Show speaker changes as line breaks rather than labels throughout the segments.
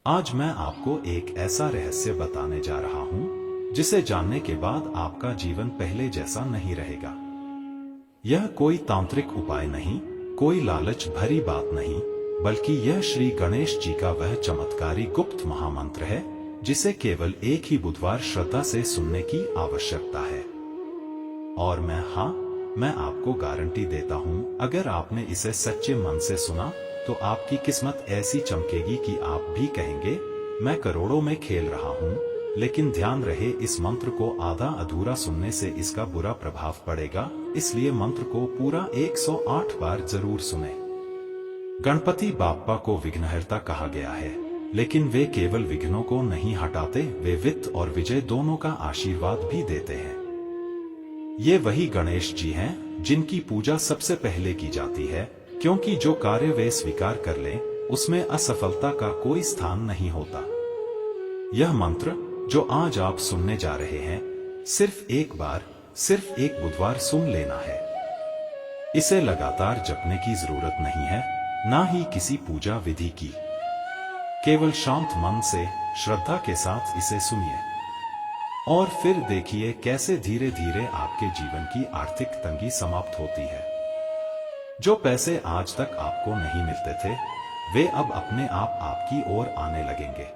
आज मैं आपको एक ऐसा रहस्य बताने जा रहा हूं जिसे जानने के बाद आपका जीवन पहले जैसा नहीं रहेगा। यह कोई तांत्रिक उपाय नहीं, कोई लालच भरी बात नहीं, बल्कि यह श्री गणेश जी का वह चमत्कारी गुप्त महामंत्र है जिसे केवल एक ही बुधवार श्रद्धा से सुनने की आवश्यकता है। और मैं आपको गारंटी देता हूं, अगर आपने इसे सच्चे मन से सुना तो आपकी किस्मत ऐसी चमकेगी कि आप भी कहेंगे मैं करोड़ों में खेल रहा हूं। लेकिन ध्यान रहे, इस मंत्र को आधा अधूरा सुनने से इसका बुरा प्रभाव पड़ेगा, इसलिए मंत्र को पूरा 108 बार जरूर सुने। गणपति बाप्पा को विघ्नहर्ता कहा गया है, लेकिन वे केवल विघ्नों को नहीं हटाते, वे वित्त और विजय दोनों का आशीर्वाद भी देते हैं। ये वही गणेश जी हैं जिनकी पूजा सबसे पहले की जाती है, क्योंकि जो कार्य वे स्वीकार कर लें उसमें असफलता का कोई स्थान नहीं होता। यह मंत्र जो आज आप सुनने जा रहे हैं, सिर्फ एक बार, सिर्फ एक बुधवार सुन लेना है। इसे लगातार जपने की जरूरत नहीं है, ना ही किसी पूजा विधि की। केवल शांत मन से श्रद्धा के साथ इसे सुनिए और फिर देखिए कैसे धीरे धीरे आपके जीवन की आर्थिक तंगी समाप्त होती है। जो पैसे आज तक आपको नहीं मिलते थे, वे अब अपने आप आपकी ओर आने लगेंगे।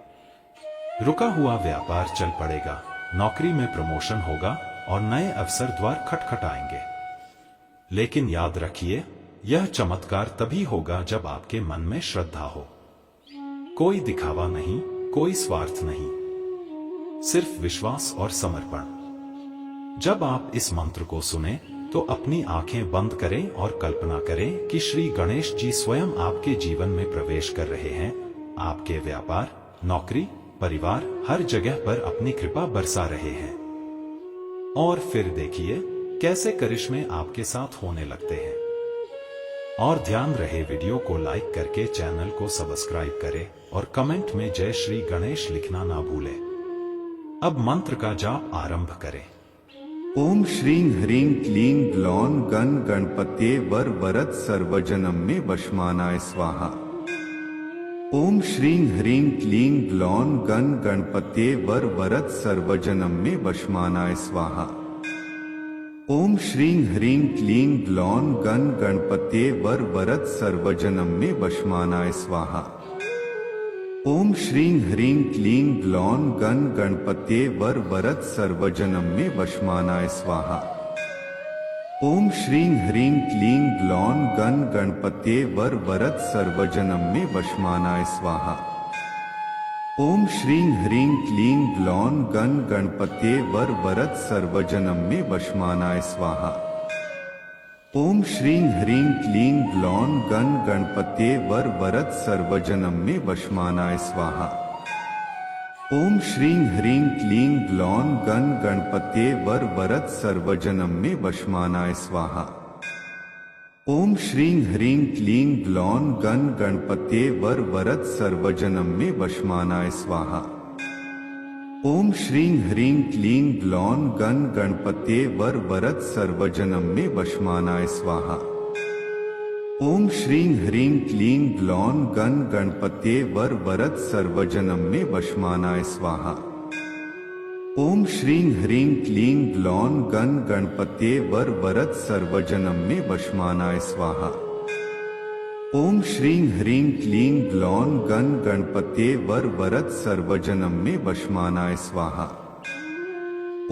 रुका हुआ व्यापार चल पड़ेगा, नौकरी में प्रमोशन होगा और नए अवसर द्वार खटखटाएंगे। लेकिन याद रखिए, यह चमत्कार तभी होगा जब आपके मन में श्रद्धा हो। कोई दिखावा नहीं, कोई स्वार्थ नहीं, सिर्फ विश्वास और समर्पण। जब आप इस मंत्र को सुने तो अपनी आंखें बंद करें और कल्पना करें कि श्री गणेश जी स्वयं आपके जीवन में प्रवेश कर रहे हैं। आपके व्यापार, नौकरी, परिवार, हर जगह पर अपनी कृपा बरसा रहे हैं। और फिर देखिए कैसे करिश्मे आपके साथ होने लगते हैं। और ध्यान रहे, वीडियो को लाइक करके चैनल को सब्सक्राइब करें और कमेंट में जय श्री गणेश लिखना ना भूलें। अब मंत्र का जाप आरंभ करें।
ओम श्रीं ह्रीं क्लीं ग्लौं गण गणपते वर वरद सर्वजनम में वशमानाय स्वाहा। ओम श्रीं ह्रीं क्लीं ग्लौं गण गणपते वर वरद सर्वजनम में वशमानाय स्वाहा। ओम श्रीं ह्रीं क्लीं ग्लौं गण गणपते वर वरद सर्वजनम में वशमानाय स्वाहा। ओम श्रीं ह्रीं क्लीं ग्लौं गण गणपते वर वरद सर्वजनम में वशमानाय स्वाहा। ओम श्रीं ह्रीं क्लीं ग्लौं गण गणपते वर वरद सर्वजनम में वशमानाय स्वाहा। ओम श्रीं ह्रीं क्लीं ग्लौं गण गणपते वर वरद सर्वजनम में वशमानाय स्वाहा। ओम श्रीं ह्रीं क्लीं ग्लौं गण गणपते वर वरद सर्वजनम में वशमानाय स्वाहा। ओम श्रीं ह्रीं क्लीं ग्लौं गण गणपते वर वरद सर्वजनम में वशमानाय स्वाहा। ओम श्रीं ह्रीं क्लीं ग्लौं गण गणपते वर वरद सर्वजनम में वशमानाय स्वाहा। ओम श्रीं ह्रीं क्लीं ग्लौं गण गणपते वर वरद सर्वजनम में वशमानाय स्वाहा। ओम श्रीं ह्रीं क्लीं ग्लौं गण गणपते वर वरद सर्वजनम में वशमानाय स्वाहा। ओम श्रीं ह्रीं क्लीं ग्लौं गण गणपते वर वरद सर्वजनम में वशमानाय स्वाहा। ओम श्रीं ह्रीं क्लीं ग्लौं गण गणपते वर वरद सर्वजनम में वशमानाय स्वाहा।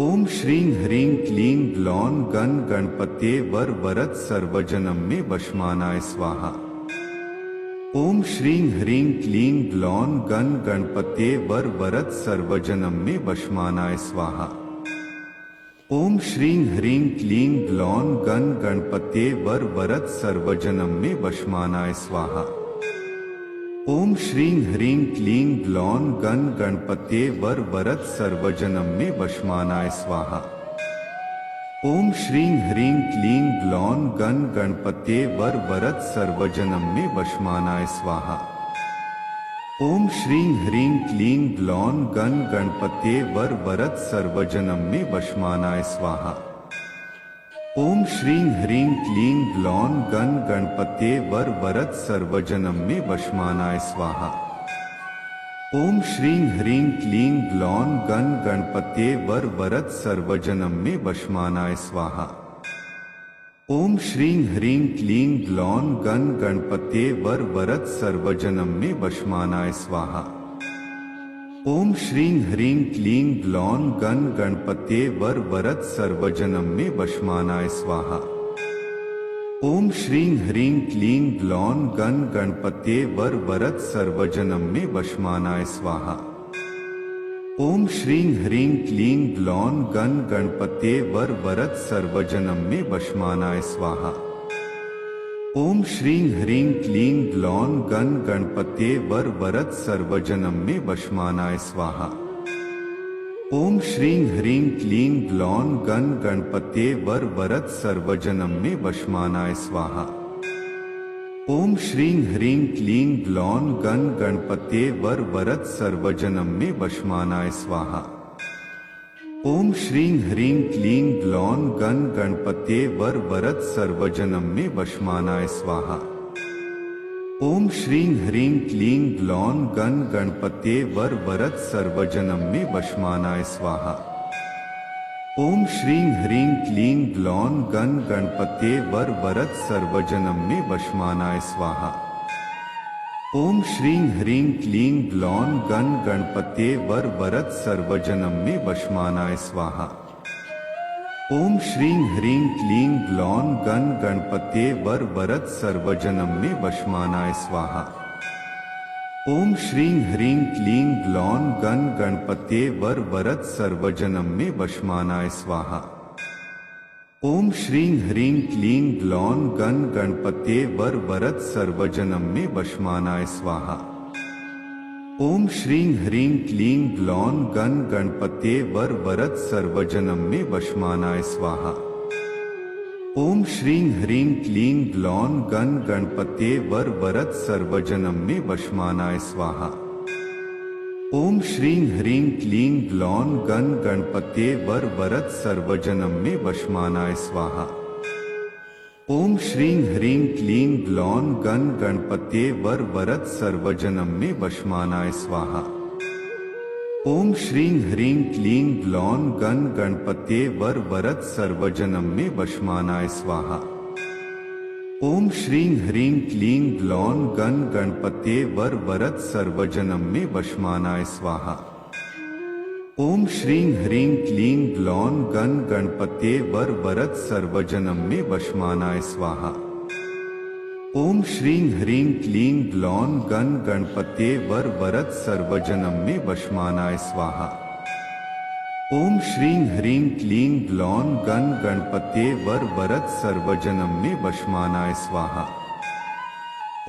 ओम श्रीं ह्रीं क्लीं ग्लौं गण गणपते वर वरद सर्वजनम में वशमानाय स्वाहा। ओम श्रीं ह्रीं क्लीं ग्लौं गण गणपते वर वरद सर्वजनम में वशमानाय स्वाहा। ओम श्रीं ह्रीं क्लीं ग्लौं गण गणपते वर वरद सर्वजनम में वशमानाय स्वाहा। ओम श्रीं ह्रीं क्लीं ग्लौं गण गणपते वर वरद सर्वजनम में वशमानाय स्वाहा। ओम श्रीं ह्रीं क्लीं ग्लौं गण गणपते वर वरद सर्वजनम में वशमानाय स्वाहा। ओम श्रीं ह्रीं क्लीं ग्लौं गण गणपते वर वरद सर्वजनम में वशमानाय स्वाहा। ओम श्रीं ह्रीं क्लीं ग्लौं गण गणपते वर वरद सर्वजनम में वशमानाय स्वाहा। ओम श्रीं ह्रीं क्लीं ग्लौं गण गणपत्ये वर वरद सर्वजनम में वशमानाय स्वाहा। ओम श्रीं ह्रीं क्लीं ग्लौं गण गणपत्ये वर वरद सर्वजनम में वशमानाय स्वाहा। ओम श्रीं ह्रीं क्लीं ग्लौं गण गणपत्ये वर वरद सर्वजनम में वशमानाय स्वाहा। ओम श्रीं ह्रीं क्लीं ग्लौं गण गणपत्ये वर वरद सर्वजनम में वशमानाय स्वाहा। ओम श्रीं ह्रीं क्लीं ग्लौं गण गणपत्ये वर वरद सर्वजनम में वशमानाय स्वाहा। ओम श्रीं ह्रीं क्लीं ग्लौं गण गणपत्ये वर वरद सर्वजनम में वशमानाय स्वाहा। ओम श्रीं ह्रीं क्लीं ग्लौं गण गणपत्ये वर वरद सर्वजनम में वशमानाय स्वाहा। ओम श्रीं ह्रीं क्लीं ग्लौं गण गणपत्ये वर वरद सर्वजनम में वशमानाय स्वाहा। ओम श्रीं ह्रीं क्लीं ग्लौं गण गणपत्ये वर वरद सर्वजनम में वशमानाय स्वाहा। ओम श्रीं ह्रीं क्लीं ग्लौं गण गणपत्ये वर वरद सर्वजनम में वशमानाय स्वाहा। ओम श्रीं ह्रीं क्लीं ग्लौं गण गणपत्ये वर वरद सर्वजनम में वशमानाय स्वाहा। ओम श्रीं ह्रीं क्लीं ग्लौं गण गणपत्ये वर वरद सर्वजनम में वशमानाय स्वाहा। ओम श्रीं ह्रीं क्लीं ग्लौं गण गणपत्ये वर वरद सर्वजनम में वशमानाय स्वाहा। ओम श्रीं ह्रीं क्लीं ग्लौं गण गणपत्ये वर वरद सर्वजनम में वशमानाय स्वाहा। ओम श्रीं ह्रीं क्लीं ग्लौं गण गणपत्ये वर वरद सर्वजनम में वशमानाय स्वाहा। ओम श्रीं ह्रीं क्लीं ग्लौं गण गणपत्ये वर वरद सर्वजनम में वशमानाय स्वाहा। ओम श्रीं ह्रीं क्लीं ग्लौं गण गणपत्ये वर वरद सर्वजनम में वशमानाय स्वाहा। ओम श्रीं ह्रीं क्लीं ग्लौं गण गणपत्ये वर वरद सर्वजनम में वशमानाय स्वाहा। ओम श्रीं ह्रीं क्लीं ग्लौं गण गणपत्ये वर वरद सर्वजनम में वशमानाय स्वाहा। ओम श्रीं ह्रीं क्लीं ग्लौं गण गणपत्ये वर वरद सर्वजनम में वशमानाय स्वाहा। ओम श्रीं ह्रीं क्लीं ग्लौं गण गणपत्ये वर वरद सर्वजनम में वशमानाय स्वाहा। ओम श्रीं ह्रीं क्लीं ग्लौं गण गणपत्ये वर वरद सर्वजनम में वशमानाय स्वाहा। ओम श्रीं ह्रीं क्लीं ग्लौं गण गणपत्ये वर वरद सर्वजनम में वशमानाय स्वाहा। ओम श्रीं ह्रीं क्लीं ग्लौं गण गणपत्ये वर वरद सर्वजनम में वशमानाय स्वाहा।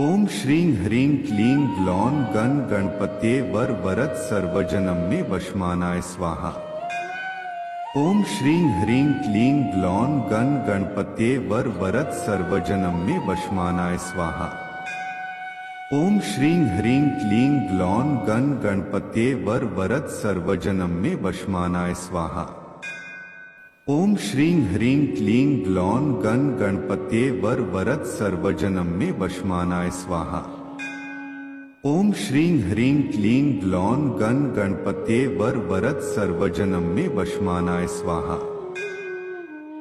ओम श्रीं ह्रीं क्लीं ग्लौं गण गणपत्ये वर वरद सर्वजनम में वशमानाय स्वाहा। ओम श्रीं ह्रीं क्लीं ग्लौं गण गणपत्ये वर वरद सर्वजनम में वशमानाय स्वाहा। ओम श्रीं ह्रीं क्लीं ग्लौं गण गणपत्ये वर वरद सर्वजनम में वशमानाय स्वाहा। ओम श्रीं ह्रीं क्लीं ग्लौं गण गणपत्ये वर वरद सर्वजनम में वशमानाय स्वाहा। ओम श्रीं ह्रीं क्लीं ग्लौं गण गणपत्ये वर वरद सर्वजनम में वशमानाय स्वाहा।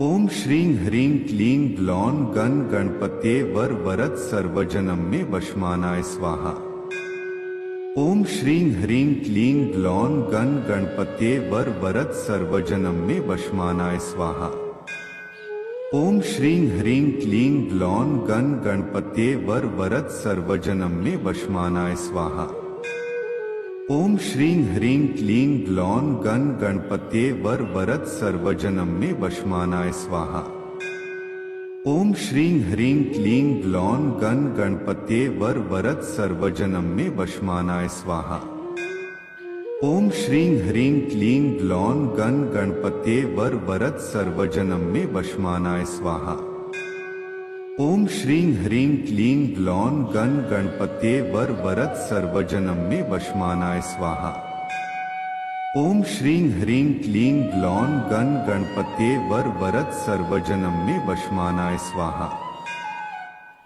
ओम श्रीं ह्रीं क्लीं ग्लौं गण गणपत्ये वर वरद सर्वजनम में वशमानाय स्वाहा। ओम श्रीं ह्रीं क्लीं ग्लौं गण गणपत्ये वर वरद सर्वजनम में वशमानाय स्वाहा। ओम श्रीं ह्रीं क्लीं ग्लौं गण गणपत्ये वर वरद सर्वजनम में वशमानाय स्वाहा। ओम श्रीं ह्रीं क्लीं ग्लौं गण गणपत्ये वर वरद सर्वजनम में वशमानाय स्वाहा। ओम श्रीं ह्रीं क्लीं ग्लौं गण गणपत्ये वर वरद सर्वजनम में वशमानाय स्वाहा। ओम श्रीं ह्रीं क्लीं ग्लौं गण गणपत्ये वर वरद सर्वजनम में वशमानाय स्वाहा। ओम श्रीं ह्रीं क्लीं ग्लौं गण गणपत्ये वर वरद सर्वजनम में वशमानाय स्वाहा। ओम श्रीं ह्रीं क्लीं ग्लौं गण गणपत्ये वर वरद सर्वजनम में वशमानाय स्वाहा।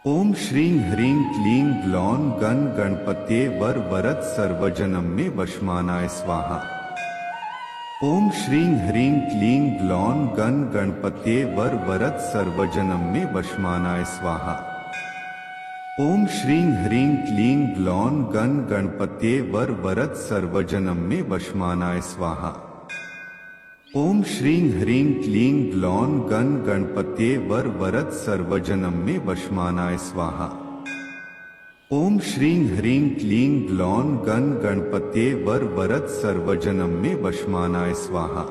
ओम श्रीं ह्रीं क्लीं ग्लौं गण गणपत्ये वर वरद सर्वजनम में वशमानाय स्वाहा। ओम श्रीं ह्रीं क्लीं ग्लौं गण गणपत्ये वर वरद सर्वजनम में वशमानाय स्वाहा। ओम श्रीं ह्रीं क्लीं ग्लौं गण गणपत्ये वर वरद सर्वजनम में वशमानाय स्वाहा। ओम श्रीं ह्रीं क्लीं ग्लौं गण गणपत्ये वर वरद सर्वजनम में वशमानाय स्वाहा। ओम श्रीं ह्रीं क्लीं ग्लौं गण गणपत्ये वर वरद सर्वजनम में वशमानाय स्वाहा।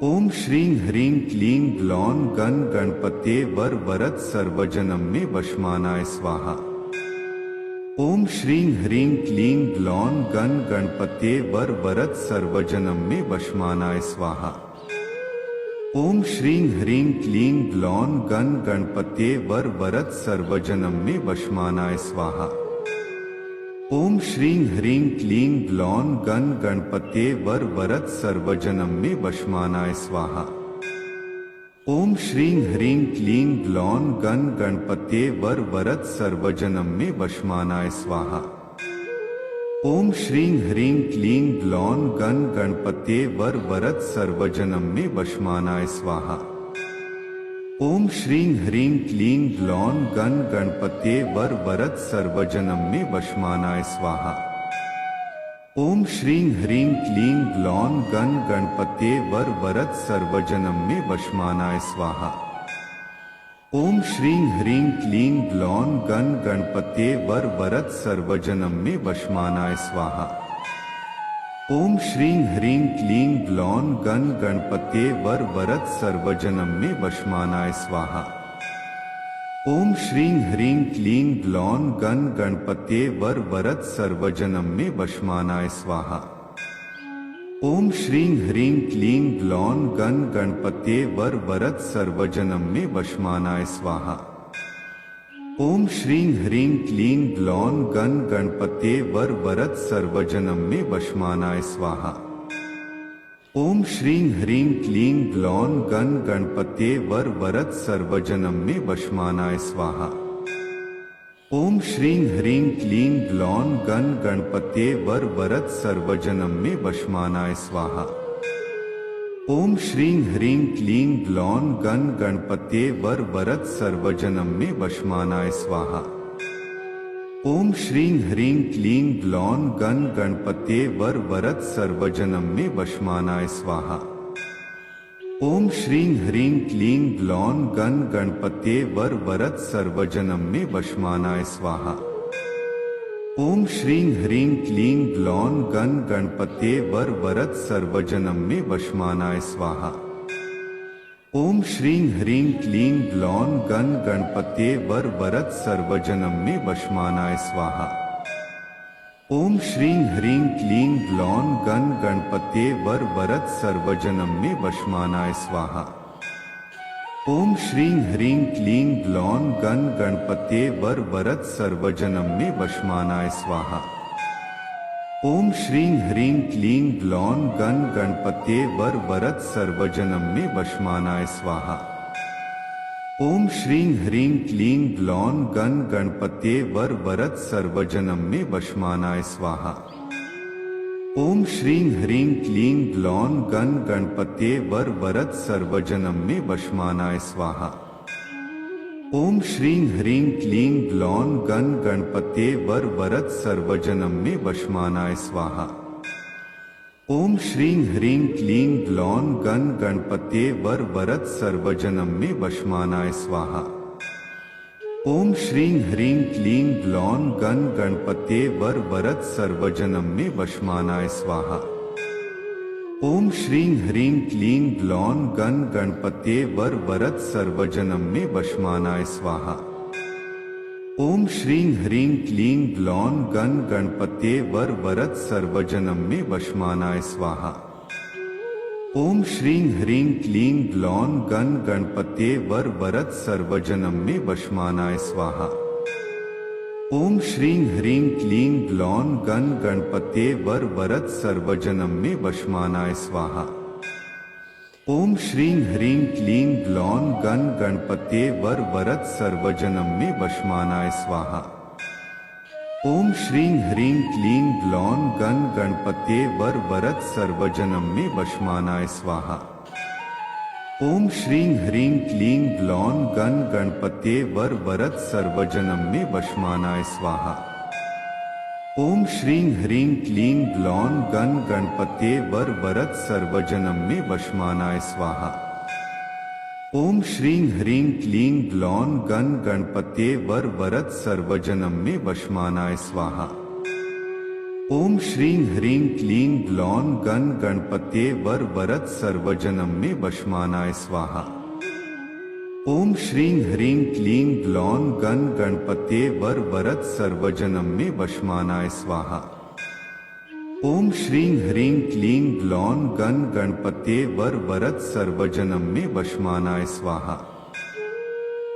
ओम श्रीं ह्रीं क्लीं ग्लौं गण गणपत्ये वर वरद सर्वजनम में वशमानाय स्वाहा। ओम श्रीं ह्रीं क्लीं ग्लौं गण गणपत्ये वर वरद सर्वजनम में वशमानाय स्वाहा। ओम श्रीं ह्रीं क्लीं ग्लौं गण गणपत्ये वर वरद सर्वजनम में वशमानाय स्वाहा। ओम श्रीं ह्रीं क्लीं ग्लौं गण गणपत्ये वर वरद सर्वजनम में वशमानाय स्वाहा। ओम श्रीं ह्रीं क्लीं ग्लौं गण गणपत्ये वर वरद सर्वजनम में वशमानाय स्वाहा। ओम श्रीं ह्रीं क्लीं ग्लौं गण गणपत्ये वर वरद सर्वजनम में वशमानाय स्वाहा। ओम श्रीं ह्रीं क्लीं ग्लौं गण गणपत्ये वर वरद सर्वजनम में वशमानाय स्वाहा। ओम श्रीं ह्रीं क्लीं ग्लौं गण गणपत्ये वर वरद सर्वजनम में वशमानाय स्वाहा। ओम श्रीं ह्रीं क्लीं ग्लौं गण गणपत्ये वर वरद सर्वजनम में वशमानाय स्वाहा। ओम श्रीं ह्रीं क्लीं ग्लौं गण गणपत्ये वर वरद सर्वजनम में वशमानाय स्वाहा। ओम श्रीं ह्रीं क्लीं ग्लौं गण गणपत्ये वर वरद सर्वजनम में वशमानाय स्वाहा। ओम श्रीं ह्रीं क्लीं ग्लौं गण गणपत्ये वर वरद सर्वजनम में वशमानाय स्वाहा। ओम श्रीं ह्रीं क्लीं ग्लौं गण गणपत्ये वर वरद सर्वजनम में वशमानाय स्वाहा। ओम श्रीं ह्रीं क्लीं ग्लौं गण गणपत्ये वर वरद सर्वजनम में वशमानाय स्वाहा। ओम श्रीं ह्रीं क्लीं ग्लौं गण गणपत्ये वर वरद सर्वजनम में वशमानाय स्वाहा। ओम श्रीं ह्रीं क्लीं ग्लौं गण गणपत्ये वर वरद सर्वजनम में वशमानाय स्वाहा। ओम श्रीं ह्रीं क्लीं ग्लौं गण गणपत्ये वर वरद सर्वजनम में वशमानाय स्वाहा। ओम श्रीं ह्रीं क्लीं ग्लौं गण गणपत्ये वर वरद सर्वजनम में वशमानाय स्वाहा। ओम श्रीं ह्रीं क्लीं ग्लौं गण गणपत्ये वर वरद सर्वजनम में वशमानाय स्वाहा। ओम श्रीं ह्रीं क्लीं ग्लौं गण गणपत्ये वर वरद सर्वजनम में वशमानाय स्वाहा। ओम श्रीं ह्रीं क्लीं ग्लौं गण गणपत्ये वर वरद सर्वजनम में वशमानाय स्वाहा। ओम श्रीं ह्रीं क्लीं ग्लौं गण गणपत्ये वर वरद सर्वजनम में वशमानाय स्वाहा। ओम श्रीं ह्रीं क्लीं ग्लौं गण गणपत्ये वर वरद सर्वजनम में वशमानाय स्वाहा। ओम श्रीं ह्रीं क्लीं ग्लौं गण गणपत्ये वर वरद सर्वजनम में वशमानाय स्वाहा। ओम श्रीं ह्रीं क्लीं ग्लौं गण गणपत्ये वर वरद सर्वजनम में वशमानाय स्वाहा। ओम श्रीं ह्रीं क्लीं ग्लौं गण गणपत्ये वर वरद सर्वजनम में वशमानाय स्वाहा। ओम श्रीं ह्रीं क्लीं ग्लौं गण गणपत्ये वर वरद सर्वजनम में वशमानाय स्वाहा। ओम श्रीं ह्रीं क्लीं ग्लौं गण गणपत्ये वर वरद सर्वजनम में वशमानाय स्वाहा। ओम श्रीं ह्रीं क्लीं ग्लौं गण गणपत्ये वर वरद सर्वजनम में वशमानाय स्वाहा। ओम श्रीं ह्रीं क्लीं ग्लौं गण गणपत्ये वर वरद सर्वजनम में वशमानाय स्वाहा। ओम श्रीं ह्रीं क्लीं ग्लौं गण गणपत्ये वर वरद सर्वजनम में वशमानाय स्वाहा। ओम श्रीं ह्रीं क्लीं ग्लौं गण गणपत्ये वर वरद सर्वजनम में वशमानाय स्वाहा। ओम श्रीं ह्रीं क्लीं ग्लौं गण गणपत्ये वर वरद सर्वजनम में वशमानाय स्वाहा। ओम श्रीं ह्रीं क्लीं ग्लौं गण गणपत्ये वर वरद सर्वजनम में वशमानाय स्वाहा। ओम श्रीं ह्रीं क्लीं ग्लौं गण गणपत्ये वर वरद सर्वजनम में वशमानाय स्वाहा। ओम श्रीं ह्रीं क्लीं ग्लौं गण गणपत्ये वर वरद सर्वजनम में वशमानाय स्वाहा। ओम श्रीं ह्रीं क्लीं ग्लौं गण गणपत्ये वर वरद सर्वजनम में वशमानाय स्वाहा। ओम श्रीं ह्रीं क्लीं ग्लौं गण गणपत्ये वर वरद सर्वजनम में वशमानाय स्वाहा। ओम श्रीं ह्रीं क्लीं ग्लौं गण गणपत्ये वर वरद सर्वजनम में वशमानाय स्वाहा। ओम श्रीं ह्रीं क्लीं ग्लौं गण गणपत्ये वर वरद सर्वजनम में वशमानाय स्वाहा।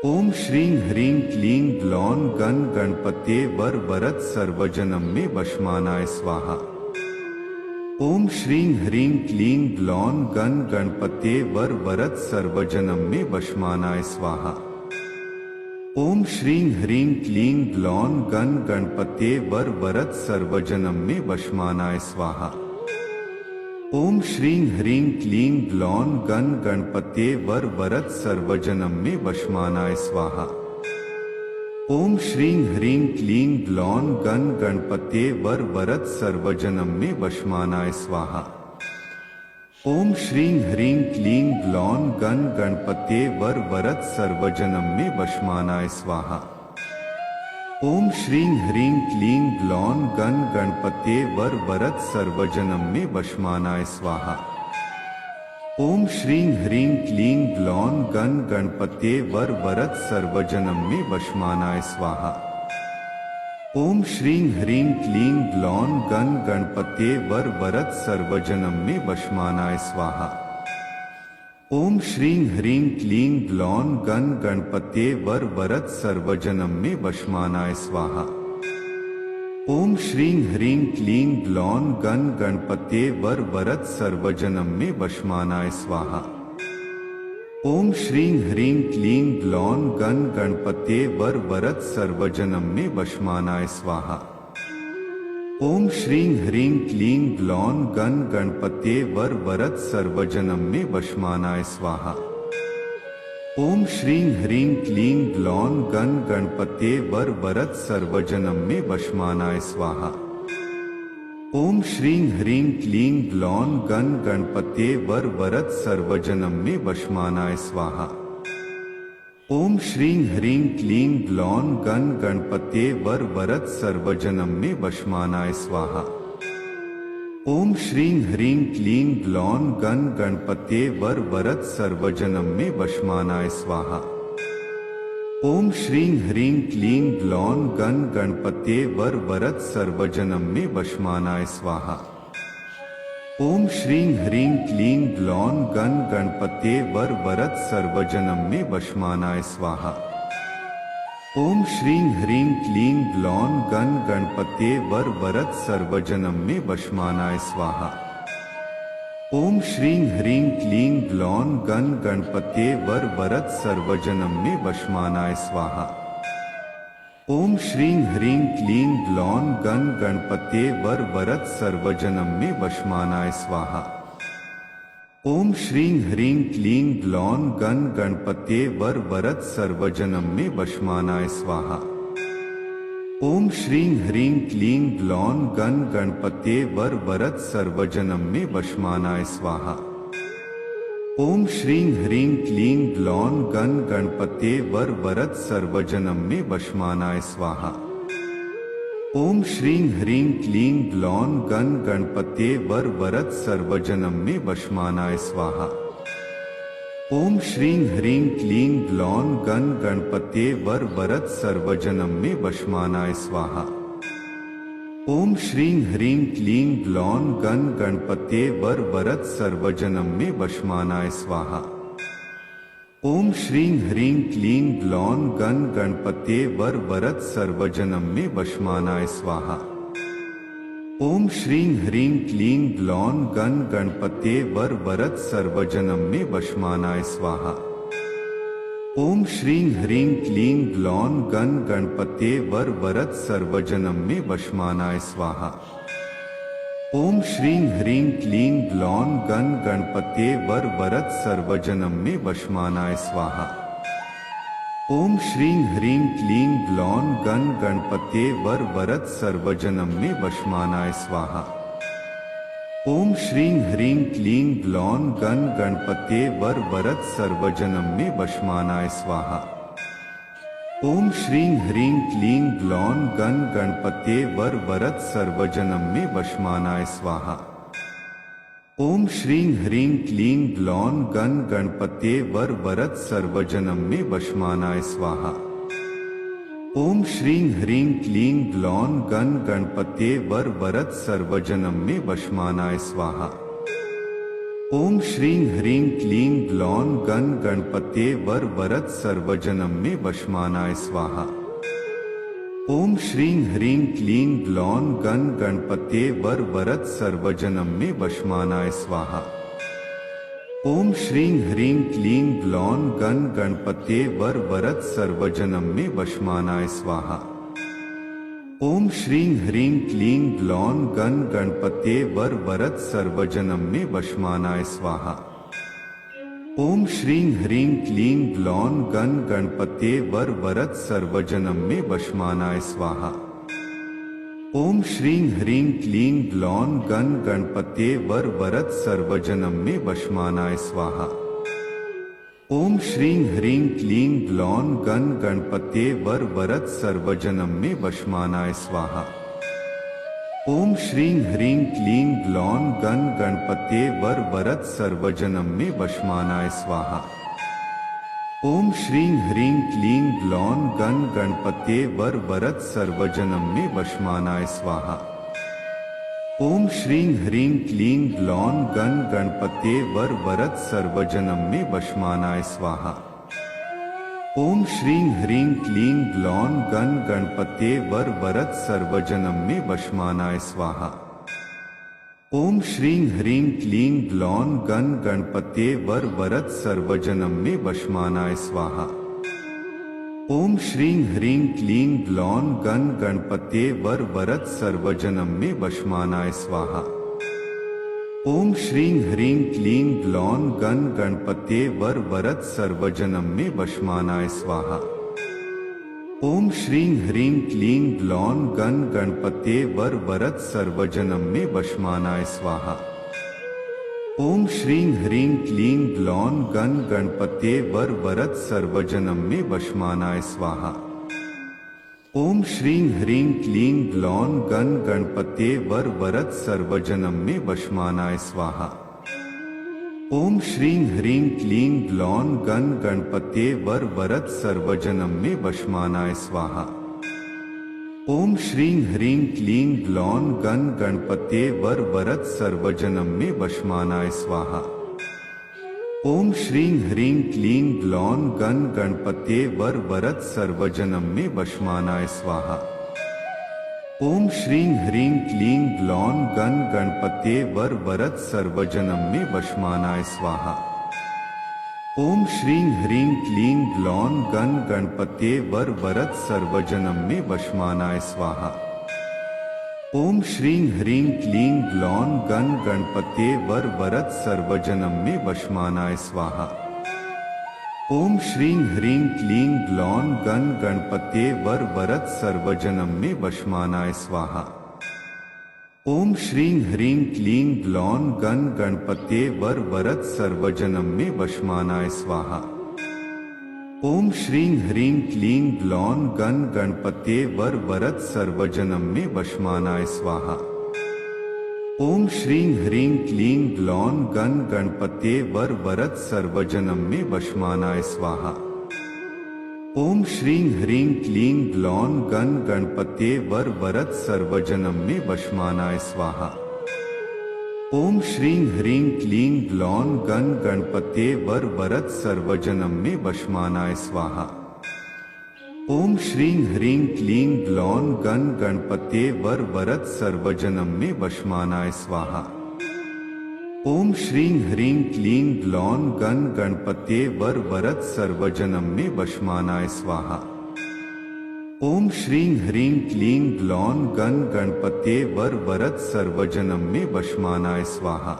ओम श्रीं ह्रीं क्लीं ग्लौं गण गणपत्ये वर वरद सर्वजनम में वशमानाय स्वाहा। ओम श्रीं ह्रीं क्लीं ग्लौं गण गणपत्ये वर वरद सर्वजनम में वशमानाय स्वाहा। ओम श्रीं ह्रीं क्लीं ग्लौं गण गणपत्ये वर वरद सर्वजनम में वशमानाय स्वाहा। ओम श्रीं ह्रीं क्लीं ग्लौं गण गणपत्ये वर वरद सर्वजनम में वशमानाय स्वाहा। ओम श्रीं ह्रीं क्लीं ग्लौं गण गणपत्ये वर वरद सर्वजनम में वशमानाय स्वाहा। ओम श्रीं ह्रीं क्लीं ग्लौं गण गणपत्ये वर वरद सर्वजनम में वशमानाय स्वाहा। ओम श्रीं ह्रीं क्लीं ग्लौं गण गणपत्ये वर वरद सर्वजनम में वशमानाय स्वाहा। ओम श्रीं ह्रीं क्लीं ग्लौं गण गणपत्ये वर वरद सर्वजनम में वशमानाय स्वाहा। ओम श्रीं ह्रीं क्लीं ग्लौं गण गणपत्ये वर वरद सर्वजनम में वशमानाय स्वाहा। ओम श्रीं ह्रीं क्लीं ग्लौं गण गणपत्ये वर वरद सर्वजनम में वशमानाय स्वाहा। ओम श्रीं ह्रीं क्लीं ग्लौं गण गणपत्ये वर वरद सर्वजनम में वशमानाय स्वाहा। ओम श्रीं ह्रीं क्लीं ग्लौं गण गणपत्ये वर वरद सर्वजनम में वशमानाय स्वाहा। ओम श्रीं ह्रीं क्लीं ग्लौं गण गणपत्ये वर वरद सर्वजनम में वशमानाय स्वाहा। ओम श्रीं ह्रीं क्लीं ग्लौं गण गणपत्ये वर वरद सर्वजनम में वशमानाय स्वाहा। ओम श्रीं ह्रीं क्लीं ग्लौं गण गणपत्ये वर वरद सर्वजनम में वशमानाय स्वाहा। ओम श्रीं ह्रीं क्लीं ग्लौं गण गणपत्ये वर वरद सर्वजनम में वशमानाय स्वाहा। ओम श्रीं ह्रीं क्लीं ग्लौं गण गणपत्ये वर वरद सर्वजनम में वशमानाय स्वाहा। ओम श्रीं ह्रीं क्लीं ग्लौं गण गणपत्ये वर वरद सर्वजनम में वशमानाय स्वाहा। ओम श्रीं ह्रीं क्लीं ग्लौं गण गणपत्ये वर वरद सर्वजनम में वशमानाय स्वाहा। ओम श्रीं ह्रीं क्लीं ग्लौं गण गणपत्ये वर वरद सर्वजनम में वशमानाय स्वाहा। ओम श्रीं ह्रीं क्लीं ग्लौं गण गणपत्ये वर वरद सर्वजनम में वशमानाय स्वाहा। ओम श्रीं ह्रीं क्लीं ग्लौं गण गणपत्ये वर वरद सर्वजनम में वशमानाय स्वाहा। ओम श्रीं ह्रीं क्लीं ग्लौं गण गणपत्ये वर वरद सर्वजनम में वशमानाय स्वाहा। ओम श्रीं ह्रीं क्लीं ग्लौं गण गणपत्ये वर वरद सर्वजनम में वशमानाय स्वाहा। ओम श्रीं ह्रीं क्लीं ग्लौं गण गणपत्ये वर वरद सर्वजनम में वशमानाय स्वाहा। ओम श्रीं ह्रीं क्लीं ग्लौं गण गणपत्ये वर वरद सर्वजनम में वशमानाय स्वाहा। ओम श्रीं ह्रीं क्लीं ग्लौं गण गणपत्ये वर वरद सर्वजनम में वशमानाय स्वाहा। ओम श्रीं ह्रीं क्लीं ग्लौं गण गणपत्ये वर वरद सर्वजनम में वशमानाय स्वाहा। ओम श्रीं ह्रीं क्लीं ग्लौं गण गणपत्ये वर वरद सर्वजनम में वशमानाय स्वाहा। ओम श्रीं ह्रीं क्लीं ग्लौं गण गणपते वर वरद सर्वजनम में वशमानाय स्वाहा। ओम श्रीं ह्रीं क्लीं ग्लौं गण गणपते वर वरद सर्वजनम में वशमानाय स्वाहा। ओम श्रीं ह्रीं क्लीं ग्लौं गण गणपते वर वरद सर्वजनम में वशमानाय स्वाहा। ओम श्रीं ह्रीं क्लीं ग्लौं गण गणपते वर वरद सर्वजनम में वशमानाय स्वाहा। ओम श्रीं ह्रीं क्लीं ग्लौं गण गणपते वर वरद सर्वजनम में वशमानाय स्वाहा। ओम श्रीं ह्रीं क्लीं ग्लौं गण गणपते वर वरद सर्वजनम में वशमानाय स्वाहा। ओम श्रीं ह्रीं क्लीं ग्लौं गण गणपते वर वरद सर्वजनम में वशमानाय स्वाहा। ओम श्रीं ह्रीं क्लीं ग्लौं गण गणपते वर वरद सर्वजनम में वशमानाय स्वाहा। ओम श्रीं ह्रीं क्लीं ग्लौं गण गणपते वर वरद सर्वजनम में वशमानाय स्वाहा। ओम श्रीं ह्रीं क्लीं ग्लौं गण गणपते वर वरद सर्वजनम में वशमानाय स्वाहा। ओम श्रीं ह्रीं क्लीं ग्लौं गण गणपते वर वरद सर्वजनम में वशमानाय स्वाहा। ओम श्रीं ह्रीं क्लीं ग्लौं गण गणपते वर वरद सर्वजनम में वशमानाय स्वाहा। ओम श्रीं ह्रीं क्लीं ग्लौं गण गणपते वर वरद सर्वजनम में वशमानाय स्वाहा। ओम श्रीं ह्रीं क्लीं ग्लौं गण गणपते वर वरद सर्वजनम में वशमानाय स्वाहा। ओम श्रीं ह्रीं क्लीं ग्लौं गण गणपते वर वरद सर्वजनम में वशमानाय स्वाहा। ओम श्रीं ह्रीं क्लीं ग्लौं गण गणपते वर वरद सर्वजनम में वशमानाय स्वाहा। ओम श्रीं ह्रीं क्लीं ग्लौं गण गणपते वर वरद सर्वजनम में वशमानाय स्वाहा। ओम श्रीं ह्रीं क्लीं ग्लौं गण गणपते वर वरद सर्वजनम में वशमानाय स्वाहा। ओम श्रीं ह्रीं क्लीं ग्लौं गण गणपते वर वरद सर्वजनम में वशमानाय स्वाहा। ओम श्रीं ह्रीं क्लीं ग्लौं गण गणपते वर वरद सर्वजनम में वशमानाय स्वाहा। ओम श्रीं ह्रीं क्लीं ग्लौं गण गणपते वर वरद सर्वजनम में वशमानाय स्वाहा। ओम श्रीं ह्रीं क्लीं ग्लौं गण गणपते वर वरद सर्वजनम में वशमानाय स्वाहा। ओम श्रीं ह्रीं क्लीं ग्लौं गण गणपते वर वरद सर्वजनम में वशमानाय स्वाहा। ओम श्रीं ह्रीं क्लीं ग्लौं गण गणपते वर वरद सर्वजनम में वशमानाय स्वाहा। ओम श्रीं ह्रीं क्लीं ग्लौं गण गणपते वर वरद सर्वजनम में वशमानाय स्वाहा। ओम श्रीं ह्रीं क्लीं ग्लौं गण गणपते वर वरद सर्वजनम में वशमानाय स्वाहा। ओम श्रीं ह्रीं क्लीं ग्लौं गण गणपते वर वरद सर्वजनम में वशमानाय स्वाहा। ओम श्रीं ह्रीं क्लीं ग्लौं गण गणपते वर वरद सर्वजनम में वशमानाय स्वाहा। ओम श्रीं ह्रीं क्लीं ग्लौं गण गणपते वर वरद सर्वजनम में वशमानाय स्वाहा। ओम श्रीं ह्रीं क्लीं ग्लौं गण गणपते वर वरद सर्वजनम में वशमानाय स्वाहा। ओम श्रीं ह्रीं क्लीं ग्लौं गण गणपते वर वरद सर्वजनम में वशमानाय स्वाहा। ओम श्रीं ह्रीं क्लीं ग्लौं गण गणपते वर वरद सर्वजनम में वशमानाय स्वाहा। ओम श्रीं ह्रीं क्लीं ग्लौं गण गणपते वर वरद सर्वजनम में वशमानाय स्वाहा। ओम श्रीं ह्रीं क्लीं ग्लौं गण गणपते वर वरद सर्वजनम में वशमानाय स्वाहा। ओम श्रीं ह्रीं क्लीं ग्लौं गण गणपते वर वरद सर्वजनम में वशमानाय स्वाहा। ओम श्रीं ह्रीं क्लीं ग्लौं गण गणपते वर वरद सर्वजनम में वशमानाय स्वाहा। ओम श्रीं ह्रीं क्लीं ग्लौं गण गणपते वर वरद सर्वजनम में वशमानाय स्वाहा। ओम श्रीं ह्रीं क्लीं ग्लौं गण गणपते वर वरद सर्वजनम में वशमानाय स्वाहा। ओम श्रीं ह्रीं क्लीं ग्लौं गण गणपते वर वरद सर्वजनम में वशमानाय स्वाहा। ओम श्रीं ह्रीं क्लीं ग्लौं गण गणपते वर वरद सर्वजनम में वशमानाय स्वाहा।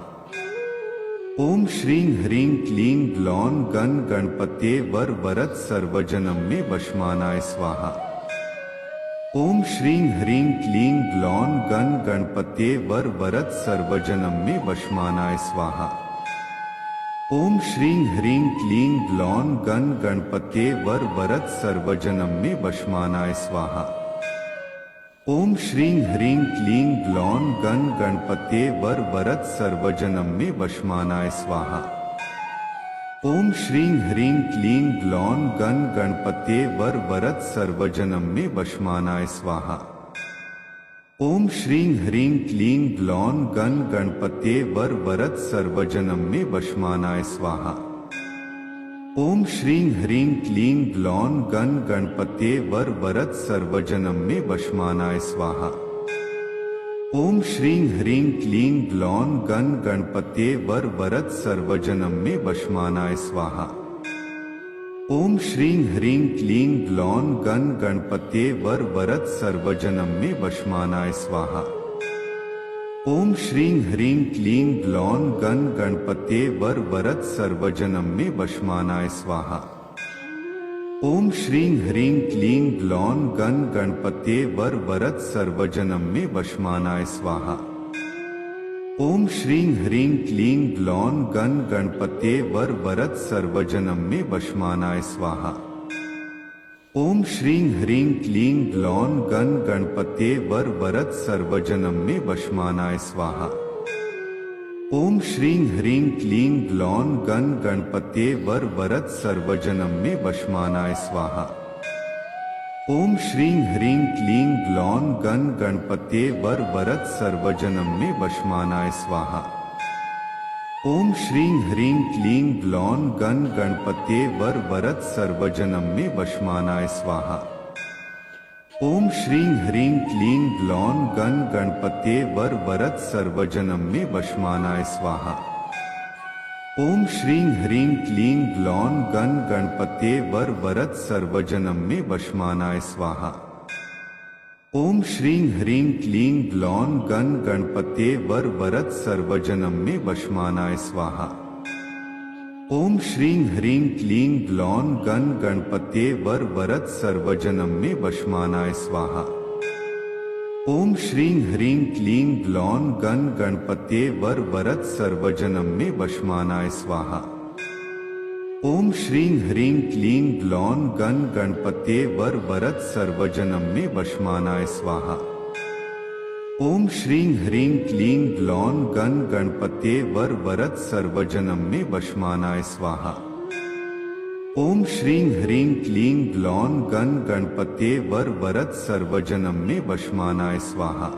ओम श्रीं ह्रीं क्लीं ग्लौं गण गणपते वर वरद सर्वजनम में वशमानाय स्वाहा। ओम श्रीं ह्रीं क्लीं ग्लौं गण गणपते वर वरद सर्वजनम में वशमानाय स्वाहा। ओम श्रीं ह्रीं क्लीं ग्लौं गण गणपते वर वरद सर्वजनम में वशमानाय स्वाहा। ओम श्रीं ह्रीं क्लीं ग्लौं गण गणपते वर वरद सर्वजनम में वशमानाय स्वाहा। ओम श्रीं ह्रीं क्लीं ग्लौं गण गणपते वर वरद सर्वजनम में वशमानाय स्वाहा। ओम श्रीं ह्रीं क्लीं ग्लौं गण गणपते वर वरद सर्वजनम में वशमानाय स्वाहा। ओम श्रीं ह्रीं क्लीं ग्लौं गण गणपते वर वरद सर्वजनम में वशमानाय स्वाहा। ओम श्रीं ह्रीं क्लीं ग्लौं गण गणपते वर वरद सर्वजनम में वशमानाय स्वाहा। ओम श्रीं ह्रीं क्लीं ग्लौं गण गणपते वर वरद सर्वजनम में वशमानाय स्वाहा। ओम श्रीं ह्रीं क्लीं ग्लौं गण गणपते वर वरद सर्वजनम में वशमानाय स्वाहा। ओम श्रीं ह्रीं क्लीं ग्लौं गण गणपते वर वरद सर्वजनम में वशमानाय स्वाहा। ओम श्रीं ह्रीं क्लीं ग्लौं गण गणपते वर वरद सर्वजनम में वशमानाय स्वाहा। ओम श्रीं ह्रीं क्लीं ग्लौं गण गणपते वर वरद सर्वजनम में वशमानाय स्वाहा। ओम श्रीं ह्रीं क्लीं ग्लौं गण गणपते वर वरद सर्वजनम में वशमानाय स्वाहा। ओम श्रीं ह्रीं क्लीं ग्लौं गण गणपते वर वरद सर्वजनम में वशमानाय स्वाहा। ओम श्रीं ह्रीं क्लीं ग्लौं गण गणपते वर वरद सर्वजनम में वशमानाय स्वाहा। ओम श्रीं ह्रीं क्लीं ग्लौं गण गणपते वर वरद सर्वजनम में वशमानाय स्वाहा। ओम श्रीं ह्रीं क्लीं ग्लौं गण गणपते वर वरद सर्वजनम में वशमानाय स्वाहा। ओम श्रीं ह्रीं क्लीं ग्लौं गण गणपते वर वरद सर्वजनम में वशमानाय स्वाहा। ओम श्रीं ह्रीं क्लीं ग्लौं गण गणपते वर वरद सर्वजनम में वशमानाय स्वाहा। ओम श्रीं ह्रीं क्लीं ग्लौं गण गणपते वर वरद सर्वजनम में वशमानाय स्वाहा। ओम श्रीं ह्रीं क्लीं ग्लौं गण गणपते वर वरद सर्वजनम में वशमानाय स्वाहा। ओम श्रीं ह्रीं क्लीं ग्लौं गण गणपते वर वरद सर्वजनम में वशमानाय स्वाहा। ओम श्रीं ह्रीं क्लीं ग्लौं गण गणपते वर वरद सर्वजनम में वशमानाय स्वाहा। ओम श्रीं ह्रीं क्लीं ग्लौं गण गणपते वर वरद सर्वजनम में वशमानाय स्वाहा।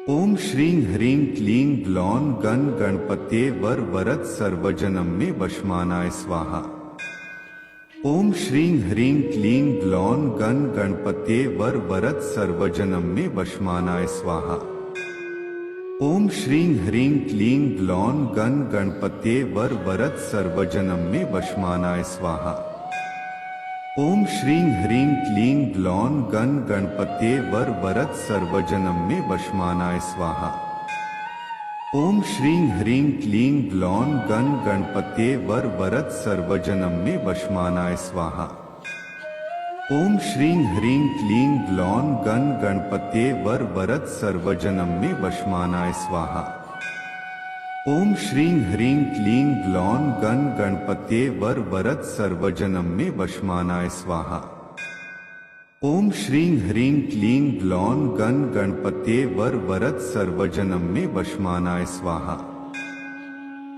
ओम श्रीं ह्रीं क्लीं ग्लौं गण गणपते वर वरद सर्वजनम में वशमानाय स्वाहा। ओम श्रीं ह्रीं क्लीं ग्लौं गण गणपते वर वरद सर्वजनम में वशमानाय स्वाहा। ओम श्रीं ह्रीं क्लीं ग्लौं गण गणपते वर वरद सर्वजनम में वशमानाय स्वाहा। ओम श्रीं ह्रीं क्लीं ग्लौं गण गणपते वर वरद सर्वजनम में वशमानाय स्वाहा। ओम श्रीं ह्रीं क्लीं ग्लौं गण गणपते वर वरद सर्वजनम में वशमानाय स्वाहा। ओम श्रीं ह्रीं क्लीं ग्लौं गण गणपते वर वरद सर्वजनम में वशमानाय स्वाहा। ओम श्रीं ह्रीं क्लीं ग्लौं गण गणपते वर वरद सर्वजनम में वशमानाय स्वाहा।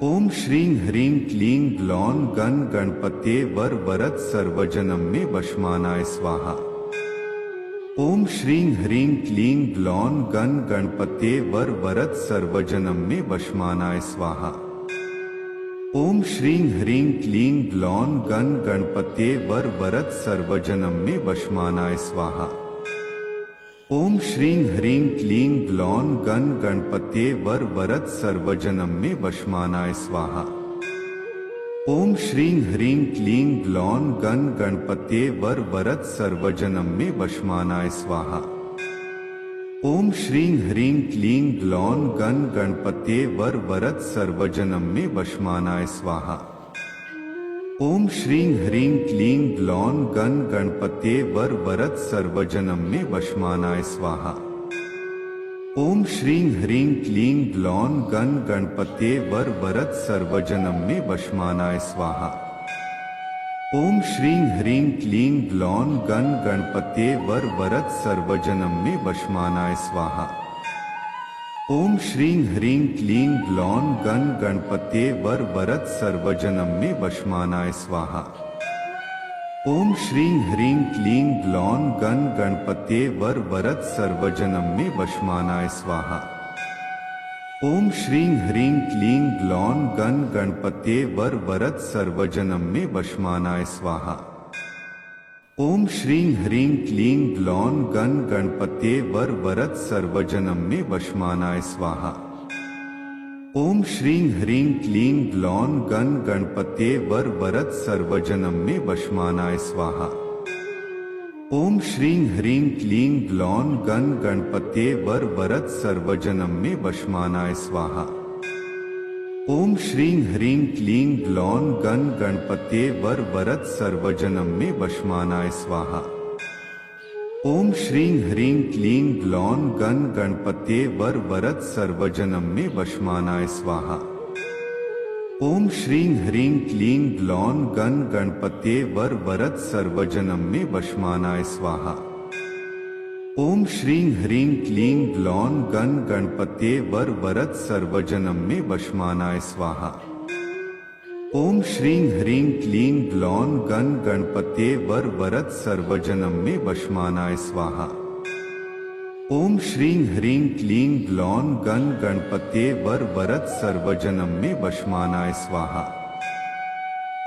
ओम श्रीं ह्रीं क्लीं ग्लौं गण गणपते वर वरद सर्वजनम में वशमानाय स्वाहा। ओम श्रीं ह्रीं क्लीं ग्लौं गण गणपते वर वरद सर्वजनम में वशमानाय स्वाहा। ओम श्रीं ह्रीं क्लीं ग्लौं गण गणपत्ये वर वरद सर्वजनम में वशमानाय स्वाहा। ओम श्रीं ह्रीं क्लीं ग्लौं गण गणपत्ये वर वरद सर्वजनम में वशमानाय स्वाहा। ओम श्रीं ह्रीं क्लीं ग्लौं गण गणपत्ये वर वरद सर्वजनम में वशमानाय स्वाहा। ओम श्रीं ह्रीं क्लीं ग्लौं गण गणपत्ये वर वरद सर्वजनम में वशमानाय स्वाहा। ओम श्रीं ह्रीं क्लीं ग्लौं गण गणपत्ये वर वरद सर्वजनम में वशमानाय स्वाहा। ओम श्रीं ह्रीं क्लीं ग्लौं गण गणपत्ये वर वरद सर्वजनम में वशमानाय स्वाहा। ओम श्रीं ह्रीं क्लीं ग्लौं गण गणपत्ये वर वरद सर्वजनम में वशमानाय स्वाहा। ओम श्रीं ह्रीं क्लीं ग्लौं गण गणपत्ये वर वरद सर्वजनम में वशमानाय स्वाहा। ओम श्रीं ह्रीं क्लीं ग्लौं गण गणपत्ये वर वरद सर्वजनम में वशमानाय स्वाहा। ओम श्रीं ह्रीं क्लीं ग्लौं गण गणपत्ये वर वरद सर्वजनम में वशमानाय स्वाहा। ओम श्रीं ह्रीं क्लीं ग्लौं गण गणपत्ये वर वरद सर्वजनम में वशमानाय स्वाहा। ओम श्रीं ह्रीं क्लीं ग्लौं गण गणपत्ये वर वरद सर्वजनम में वशमानाय स्वाहा। ओम श्रीं ह्रीं क्लीं ग्लौं गण गणपत्ये वर वरद सर्वजनम में वशमानाय स्वाहा। ओम श्रीं ह्रीं क्लीं ग्लौं गण गणपत्ये वर वरद सर्वजनम में वशमानाय स्वाहा। ओम श्रीं ह्रीं क्लीं ग्लौं गण गणपत्ये वर वरद सर्वजनम में वशमानाय स्वाहा। ओम श्रीं ह्रीं क्लीं ग्लौं गण गणपत्ये वर वरद सर्वजनम में वशमानाय स्वाहा। ओम श्रीं ह्रीं क्लीं ग्लौं गण गणपत्ये वर वरद सर्वजनम में वशमानाय स्वाहा। ओम श्रीं ह्रीं क्लीं ग्लौं गण गणपत्ये वर वरद सर्वजनम में वशमानाय स्वाहा। ओम श्रीं ह्रीं क्लीं ग्लौं गण गणपत्ये वर वरद सर्वजनम में वशमानाय स्वाहा।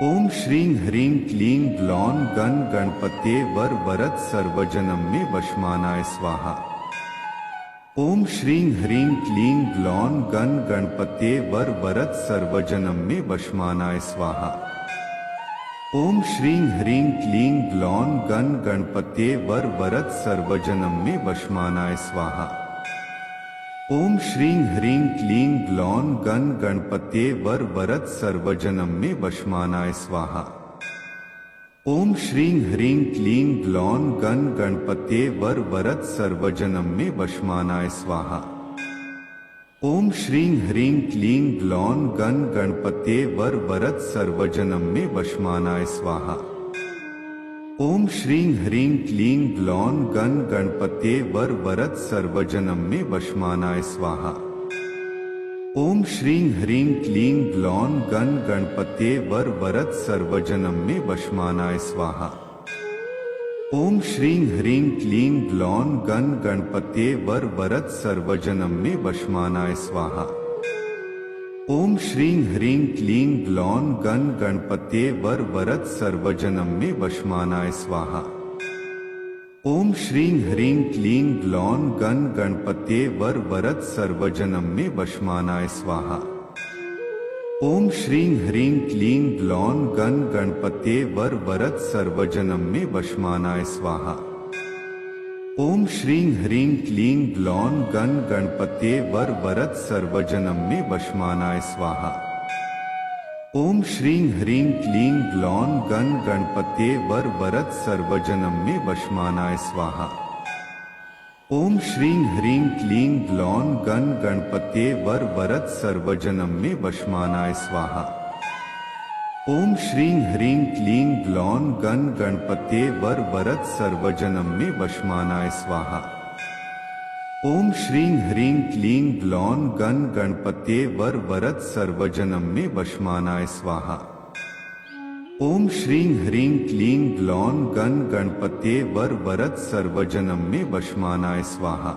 ओम श्रीं ह्रीं क्लीं ग्लौं गण गणपत्ये वर वरद सर्वजनम में वशमानाय स्वाहा। ओम श्रीं ह्रीं क्लीं ग्लौं गण गणपत्ये वर वरद सर्वजनम में वशमानाय स्वाहा। ओम श्रीं ह्रीं क्लीं ग्लौं गण गणपत्ये वर वरद सर्वजनम में वशमानाय स्वाहा। ओम श्रीं ह्रीं क्लीं ग्लौं गण गणपत्ये वर वरद सर्वजनम में वशमानाय स्वाहा। ओम श्रीं ह्रीं क्लीं ग्लौं गण गणपत्ये वर वरद सर्वजनम में वशमानाय स्वाहा। ओम श्रीं ह्रीं क्लीं ग्लौं गण गणपत्ये वर वरद सर्वजनम में वशमानाय स्वाहा। ओम श्रीं ह्रीं क्लीं ग्लौं गण गणपत्ये वर वरद सर्वजनम में वशमानाय स्वाहा। ओम श्रीं ह्रीं क्लीं ग्लौं गण गणपत्ये वर वरद सर्वजनम में वशमानाय स्वाहा। ओम श्रीं ह्रीं क्लीं ग्लौं गण गणपत्ये वर वरद सर्वजनम में वशमानाय स्वाहा। ओम श्रीं ह्रीं क्लीं ग्लौं गण गणपत्ये वर वरद सर्वजनम में वशमानाय स्वाहा। ओम श्रीं ह्रीं क्लीं ग्लौं गण गणपत्ये वर वरद सर्वजनम में वशमानाय स्वाहा। ओम श्रीं ह्रीं क्लीं ग्लौं गण गणपत्ये वर वरद सर्वजनम में वशमानाय स्वाहा। ओम श्रीं ह्रीं क्लीं ग्लौं गण गणपत्ये वर वरद सर्वजनम में वशमानाय स्वाहा। ओम श्रीं ह्रीं क्लीं ग्लौं गण गणपत्ये वर वरद सर्वजनम में वशमानाय स्वाहा। ओम श्रीं ह्रीं क्लीं ग्लौं गण गणपत्ये वर वरद सर्वजनम में वशमानाय स्वाहा। ओम श्रीं ह्रीं क्लीं ग्लौं गण गणपत्ये वर वरद सर्वजनम में वशमानाय स्वाहा। ओम श्रीं ह्रीं क्लीं ग्लौं गण गणपत्ये वर वरद सर्वजनम में वशमानाय स्वाहा। ओम श्रीं ह्रीं क्लीं ग्लौं गण गणपत्ये वर वरद सर्वजनम में वशमानाय स्वाहा।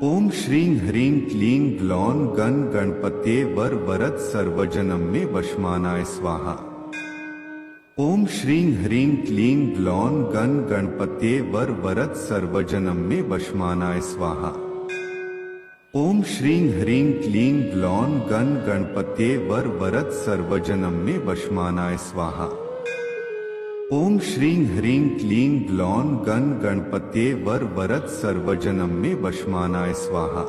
ओम श्रीं ह्रीं क्लीं ग्लौं गण गणपते वर वरद सर्वजनम में वशमानाय स्वाहा। ओम श्रीं ह्रीं क्लीं ग्लौं गण गणपते वर वरद सर्वजनम में वशमानाय स्वाहा। ओम श्रीं ह्रीं क्लीं ग्लौं गण गणपते वर वरद सर्वजनम में वशमानाय स्वाहा। ओम श्रीं ह्रीं क्लीं ग्लौं गण गणपते वर वरद सर्वजनम में वशमानाय स्वाहा।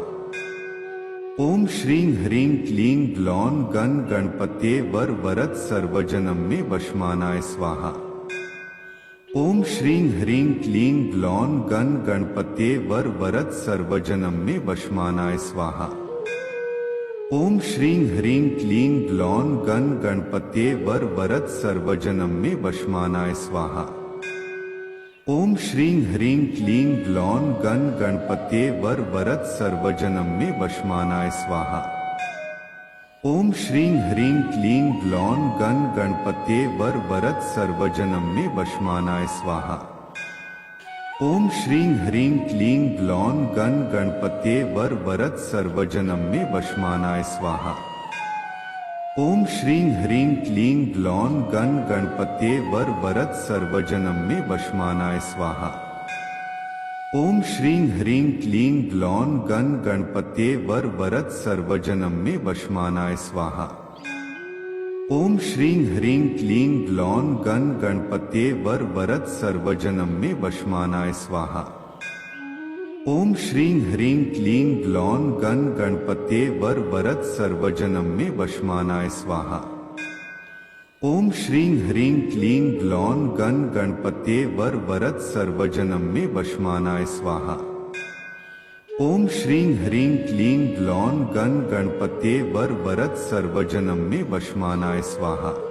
ओम श्रीं ह्रीं क्लीं ग्लौं गण गणपते वर वरद सर्वजनम में वशमानाय स्वाहा। ओम श्रीं ह्रीं क्लीं ग्लौं गण गणपते वर वरद सर्वजनम में वशमानाय स्वाहा। ओम श्रीं ह्रीं क्लीं ग्लौं गण गणपते वर वरद सर्वजनम में वशमानाय स्वाहा। ओम श्रीं ह्रीं क्लीं ग्लौं गण गणपते वर वरद सर्वजनम में वशमानाय स्वाहा। ओम श्रीं ह्रीं क्लीं ग्लौं गण गणपते वर वरद सर्वजनम में वशमानाय स्वाहा। ओम श्रीं ह्रीं क्लीं ग्लौं गण गणपते वर वरद सर्वजनम में वशमानाय स्वाहा। ओम श्रीं ह्रीं क्लीं ग्लौं गण गणपते वर वरद सर्वजनम में वशमानाय स्वाहा। ओम श्रीं ह्रीं क्लीं ग्लौं गण गणपते वर वरद सर्वजनम में वशमानाय स्वाहा। ओम श्रीं ह्रीं क्लीं ग्लौं गण गणपते वर वरद सर्वजनम में वशमानाय स्वाहा। ओम श्रीं ह्रीं क्लीं ग्लौं गण गणपते वर वरद सर्वजनम में वशमानाय स्वाहा। ओम श्रीं ह्रीं क्लीं ग्लौं गण गणपते वर वरद सर्वजनम में वशमानाय स्वाहा। ओम श्रीं ह्रीं क्लीं ग्लौं गण गणपते वर वरद सर्वजनम में वशमानाय स्वाहा।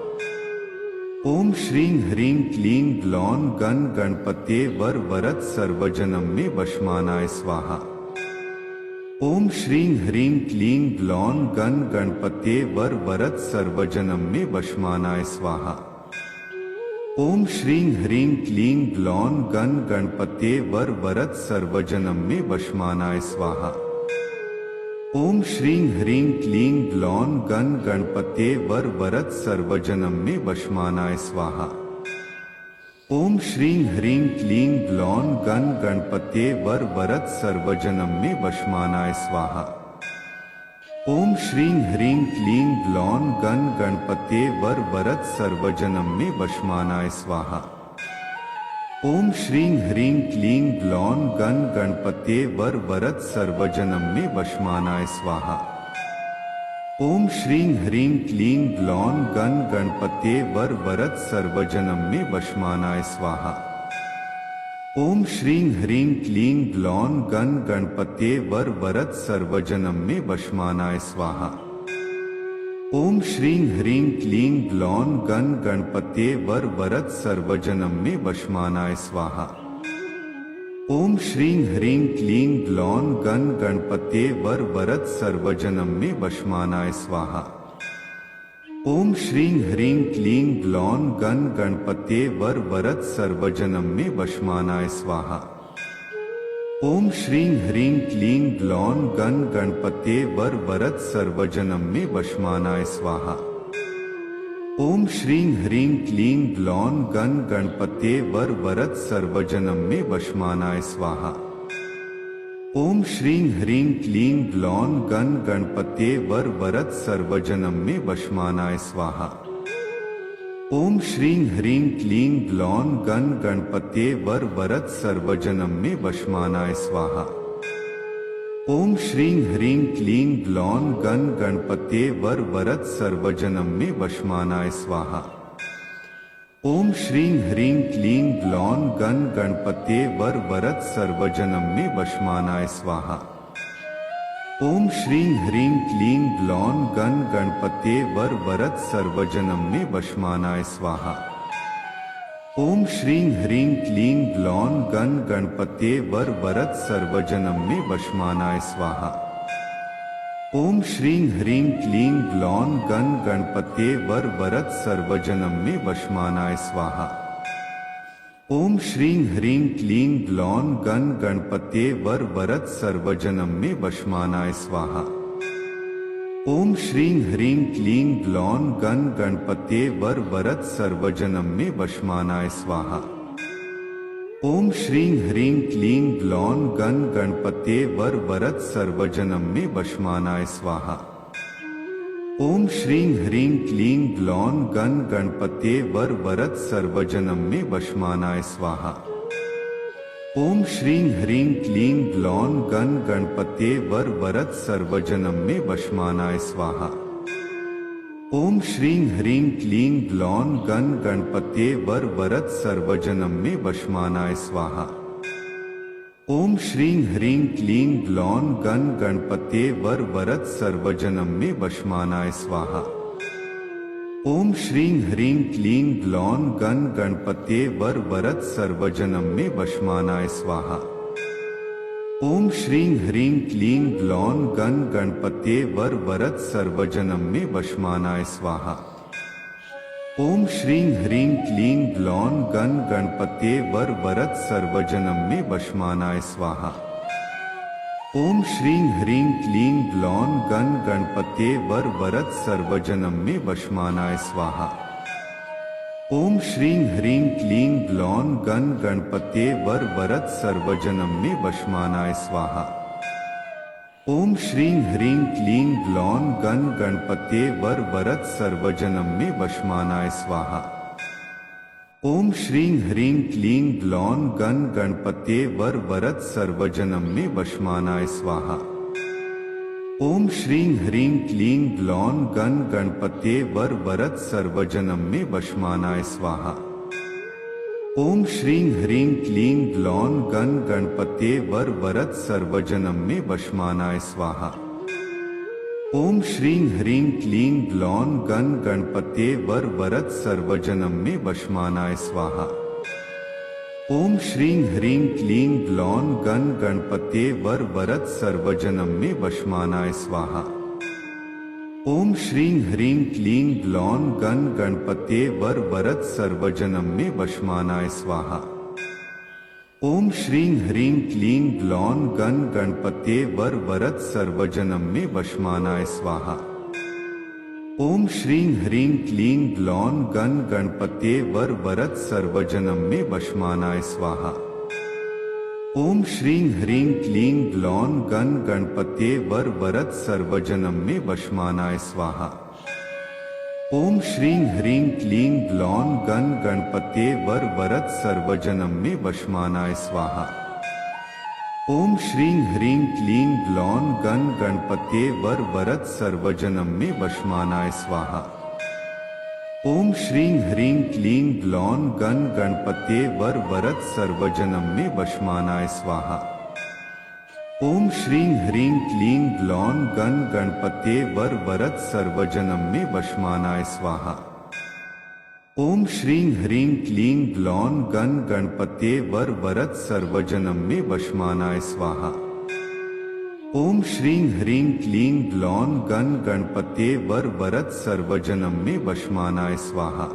ओम श्रीं ह्रीं क्लीं ग्लौं गण गणपते वर वरद सर्वजनम में वशमानाय स्वाहा। ओम श्रीं ह्रीं क्लीं ग्लौं गण गणपते वर वरद सर्वजनम में वशमानाय स्वाहा। ओम श्रीं ह्रीं क्लीं ग्लौं गण गणपते वर वरद सर्वजनम में वशमानाय स्वाहा। ओम श्रीं ह्रीं क्लीं ग्लौं गण गणपते वर वरद सर्वजनम में वशमानाय स्वाहा। ओम श्रीं ह्रीं क्लीं ग्लौं गण गणपते वर वरद सर्वजनम में वशमानाय स्वाहा। ओम श्रीं ह्रीं क्लीं ग्लौं गण गणपते वर वरद सर्वजनम में वशमानाय स्वाहा। ओम श्रीं ह्रीं क्लीं ग्लौं गण गणपते वर वरद सर्वजनम में वशमानाय स्वाहा। ओम श्रीं ह्रीं क्लीं ग्लौं गण गणपते वर वरद सर्वजनम में वशमानाय स्वाहा। ओम श्रीं ह्रीं क्लीं ग्लौं गण गणपते वर वरद सर्वजनम में वशमानाय स्वाहा। ओम श्रीं ह्रीं क्लीं ग्लौं गण गणपते वर वरद सर्वजनम में वशमानाय स्वाहा। ओम श्रीं ह्रीं क्लीं ग्लौं गण गणपते वर वरद सर्वजनम में वशमानाय स्वाहा। ओम श्रीं ह्रीं क्लीं ग्लौं गण गणपते वर वरद सर्वजनम में वशमानाय स्वाहा। ओम श्रीं ह्रीं क्लीं ग्लौं गण गणपते वर वरद सर्वजनम में वशमानाय स्वाहा। ओम श्रीं ह्रीं क्लीं ग्लौं गण गणपते वर वरद सर्वजनम में वशमानाय स्वाहा। ओम श्रीं ह्रीं क्लीं ग्लौं गण गणपते वर वरद सर्वजनम में वशमानाय स्वाहा। ओम श्रीं ह्रीं क्लीं ग्लौं गण गणपते वर वरद सर्वजनम में वशमानाय स्वाहा। ओम श्रीं ह्रीं क्लीं ग्लौं गण गणपते वर वरद सर्वजनम में वशमानाय स्वाहा। ओम श्रीं ह्रीं क्लीं ग्लौं गण गणपते वर वरद सर्वजनम में वशमानाय स्वाहा। ओम श्रीं ह्रीं क्लीं ग्लौं गण गणपते वर वरद सर्वजनम में वशमानाय स्वाहा। ओम श्रीं ह्रीं क्लीं ग्लौं गण गणपते वर वरद सर्वजनम में वशमानाय स्वाहा। ओम श्रीं ह्रीं क्लीं ग्लौं गण गणपते वर वरद सर्वजनम में वशमानाय स्वाहा। ओम श्रीं ह्रीं क्लीं ग्लौं गण गणपत्ये वर वरद सर्वजनम में वशमानाय स्वाहा। ओम श्रीं ह्रीं क्लीं ग्लौं गण गणपत्ये वर वरद सर्वजनम में वशमानाय स्वाहा। ओम श्रीं ह्रीं क्लीं ग्लौं गण गणपत्ये वर वरद सर्वजनम में वशमानाय स्वाहा। ओम श्रीं ह्रीं क्लीं ग्लौं गण गणपत्ये वर वरद सर्वजनम में वशमानाय स्वाहा। ओम श्रीं ह्रीं क्लीं ग्लौं गण गणपत्ये वर वरद सर्वजनम में वशमानाय स्वाहा। ओम श्रीं ह्रीं क्लीं ग्लौं गण गणपत्ये वर वरद सर्वजनम में वशमानाय स्वाहा। ओम श्रीं ह्रीं क्लीं ग्लौं गण गणपत्ये वर वरद सर्वजनम में वशमानाय स्वाहा। ओम श्रीं ह्रीं क्लीं ग्लौं गण गणपत्ये वर वरद सर्वजनम में वशमानाय स्वाहा। ओम श्रीं ह्रीं क्लीं ग्लौं गण गणपत्ये वर वरद सर्वजनम में वशमानाय स्वाहा। ओम श्रीं ह्रीं क्लीं ग्लौं गण गणपत्ये वर वरद सर्वजनम में वशमानाय स्वाहा। ओम श्रीं ह्रीं क्लीं ग्लौं गण गणपत्ये वर वरद सर्वजनम में वशमानाय स्वाहा। ओम श्रीं ह्रीं क्लीं ग्लौं गण गणपत्ये वर वरद सर्वजनम में वशमानाय स्वाहा। ओम श्रीं ह्रीं क्लीं ग्लौं गण गणपत्ये वर वरद सर्वजनम में वशमानाय स्वाहा। ओम श्रीं ह्रीं क्लीं ग्लौं गण गणपत्ये वर वरद सर्वजनम में वशमानाय स्वाहा। ओम श्रीं ह्रीं क्लीं ग्लौं गण गणपत्ये वर वरद सर्वजनम में वशमानाय स्वाहा। ओम श्रीं ह्रीं क्लीं ग्लौं गण गणपत्ये वर वरद सर्वजनम में वशमानाय स्वाहा। ओम श्रीं ह्रीं क्लीं ग्लौं गण गणपत्ये वर वरद सर्वजनम में वशमानाय स्वाहा। ओम श्रीं ह्रीं क्लीं ग्लौं गण गणपत्ये वर वरद सर्वजनम में वशमानाय स्वाहा। ओम श्रीं ह्रीं क्लीं ग्लौं गण गणपत्ये वर वरद सर्वजनम में वशमानाय स्वाहा। ओम श्रीं ह्रीं क्लीं ग्लौं गण गणपत्ये वर वरद सर्वजनम में वशमानाय स्वाहा। ओम श्रीं ह्रीं क्लीं ग्लौं गण गणपत्ये वर वरद सर्वजनम में वशमानाय स्वाहा। ओम श्रीं ह्रीं क्लीं ग्लौं गण गणपत्ये वर वरद सर्वजनम में वशमानाय स्वाहा। ओम श्रीं ह्रीं क्लीं ग्लौं गण गणपत्ये वर वरद सर्वजनम में वशमानाय स्वाहा। ओम श्रीं ह्रीं क्लीं ग्लौं गण गणपत्ये वर वरद सर्वजनम में वशमानाय स्वाहा। ओम श्रीं ह्रीं क्लीं ग्लौं गण गणपत्ये वर वरद सर्वजनम में वशमानाय स्वाहा। ओम श्रीं ह्रीं क्लीं ग्लौं गण गणपत्ये वर वरद सर्वजनम में वशमानाय स्वाहा। ओम श्रीं ह्रीं क्लीं ग्लौं गण गणपत्ये वर वरद सर्वजनम में वशमानाय स्वाहा। ओम श्रीं ह्रीं क्लीं ग्लौं गण गणपत्ये वर वरद सर्वजनम में वशमानाय स्वाहा।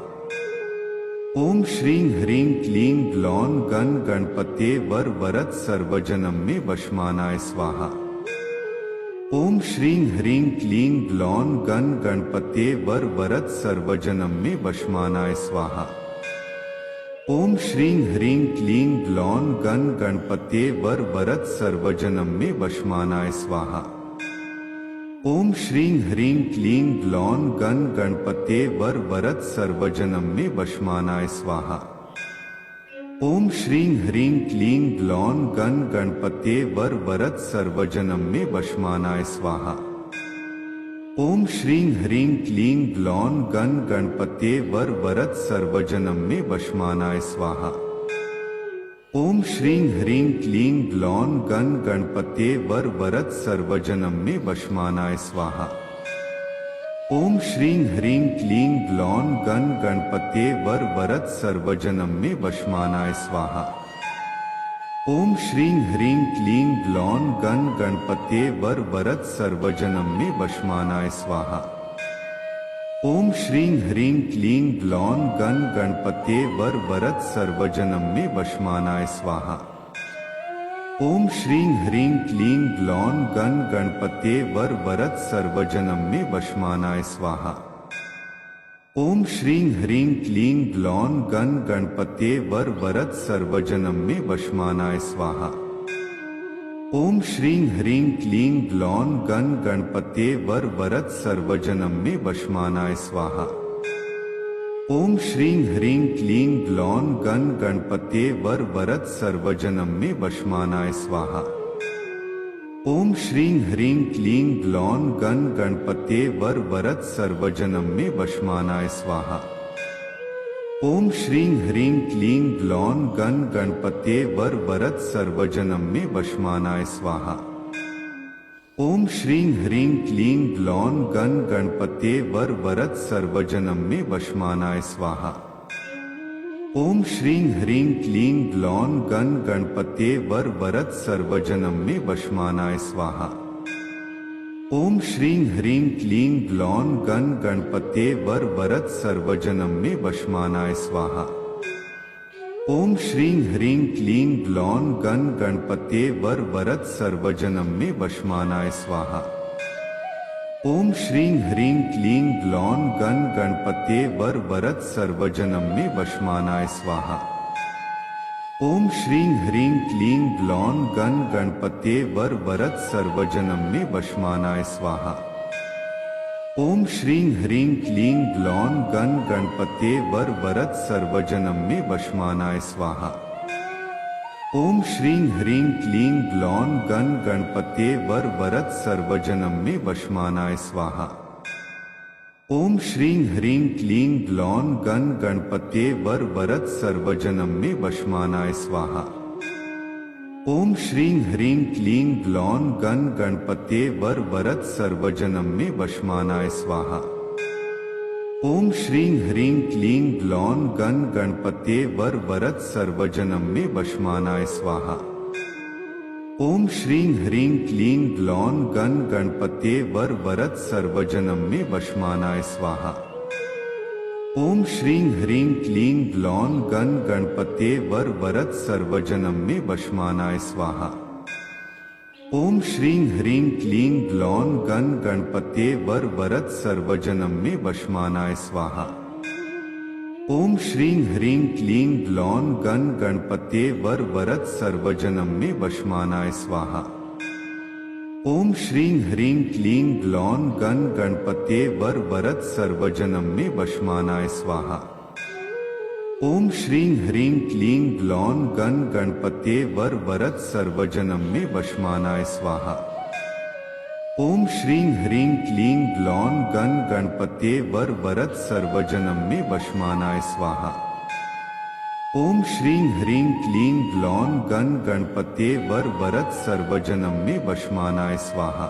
ओम श्रीं ह्रीं क्लीं ग्लौं गण गणपत्ये वर वरद सर्वजनम में वशमानाय स्वाहा। ओम श्रीं ह्रीं क्लीं ग्लौं गण गणपत्ये वर वरद सर्वजनम में वशमानाय स्वाहा। ओम श्रीं ह्रीं क्लीं ग्लौं गण गणपत्ये वर वरद सर्वजनम में वशमानाय स्वाहा। ओम श्रीं ह्रीं क्लीं ग्लौं गण गणपत्ये वर वरद सर्वजनम में वशमानाय स्वाहा। ओम श्रीं ह्रीं क्लीं ग्लौं गण गणपत्ये वर वरद सर्वजनम में वशमानाय स्वाहा। ओम श्रीं ह्रीं क्लीं ग्लौं गण गणपत्ये वर वरद सर्वजनम में वशमानाय स्वाहा। ओम श्रीं ह्रीं क्लीं ग्लौं गण गणपत्ये वर वरद सर्वजनम में वशमानाय स्वाहा। ओम श्रीं ह्रीं क्लीं ग्लौं गण गणपत्ये वर वरद सर्वजनम में वशमानाय स्वाहा। ओम श्रीं ह्रीं क्लीं ग्लौं गण गणपत्ये वर वरद सर्वजनम में वशमानाय स्वाहा। ओम श्रीं ह्रीं क्लीं ग्लौं गण गणपत्ये वर वरद सर्वजनम में वशमानाय स्वाहा। ओम श्रीं ह्रीं क्लीं ग्लौं गण गणपत्ये वर वरद सर्वजनम में वशमानाय स्वाहा। ओम श्रीं ह्रीं क्लीं ग्लौं गण गणपत्ये वर वरद सर्वजनम में वशमानाय स्वाहा। ओम श्रीं ह्रीं क्लीं ग्लौं गण गणपत्ये वर वरद सर्वजनम में वशमानाय स्वाहा। ओम श्रीं ह्रीं क्लीं ग्लौं गण गणपत्ये वर वरद सर्वजनम में वशमानाय स्वाहा। ओम श्रीं ह्रीं क्लीं ग्लौं गण गणपत्ये वर वरद सर्वजनम में वशमानाय स्वाहा। ओम श्रीं ह्रीं क्लीं ग्लौं गण गणपत्ये वर वरद सर्वजनम में वशमानाय स्वाहा। ओम श्रीं ह्रीं क्लीं ग्लौं गण गणपत्ये वर वरद सर्वजनम में वशमानाय स्वाहा। ओम श्रीं ह्रीं क्लीं ग्लौं गण गणपत्ये वर वरद सर्वजनम में वशमानाय स्वाहा। ओम श्रीं ह्रीं क्लीं ग्लौं गण गणपत्ये वर वरद सर्वजनम में वशमानाय स्वाहा। ओम श्रीं ह्रीं क्लीं ग्लौं गण गणपत्ये वर वरद सर्वजनम में वशमानाय स्वाहा। ओम श्रीं ह्रीं क्लीं ग्लौं गण गणपत्ये वर वरद सर्वजनम में वशमानाय स्वाहा। ओम श्रीं ह्रीं क्लीं ग्लौं गण गणपत्ये वर वरद सर्वजनम में वशमानाय स्वाहा। ओम श्रीं ह्रीं क्लीं ग्लौं गण गणपत्ये वर वरद सर्वजनम में वशमानाय स्वाहा। ओम श्रीं ह्रीं क्लीं ग्लौं गण गणपत्ये वर वरद सर्वजनम में वशमानाय स्वाहा। ओम श्रीं ह्रीं क्लीं ग्लौं गण गणपत्ये वर वरद सर्वजनम में वशमानाय स्वाहा। ओम श्रीं ह्रीं क्लीं ग्लौं गण गणपत्ये वर वरद सर्वजनम में वशमानाय स्वाहा। ओम श्रीं ह्रीं क्लीं ग्लौं गण गणपत्ये वर वरद सर्वजनम में वशमानाय स्वाहा। ओम श्रीं ह्रीं क्लीं ग्लौं गण गणपत्ये वर वरद सर्वजनम में वशमानाय स्वाहा। ओम श्रीं ह्रीं क्लीं ग्लौं गण गणपत्ये वर वरद सर्वजनम में वशमानाय स्वाहा। ओम श्रीं ह्रीं क्लीं ग्लौं गण गणपत्ये वर वरद सर्वजनम में वशमानाय स्वाहा। ओम श्रीं ह्रीं क्लीं ग्लौं गण गणपत्ये वर वरद सर्वजनम में वशमानाय स्वाहा। ओम श्रीं ह्रीं क्लीं ग्लौं गण गणपत्ये वर वरद सर्वजनम में वशमानाय स्वाहा। ओम श्रीं ह्रीं क्लीं ग्लौं गण गणपत्ये वर वरद सर्वजनम में वशमानाय स्वाहा। ओम श्रीं ह्रीं क्लीं ग्लौं गण गणपत्ये वर वरद सर्वजनम में वशमानाय स्वाहा। ओम श्रीं ह्रीं क्लीं ग्लौं गण गणपत्ये वर वरद सर्वजनम में वशमानाय स्वाहा।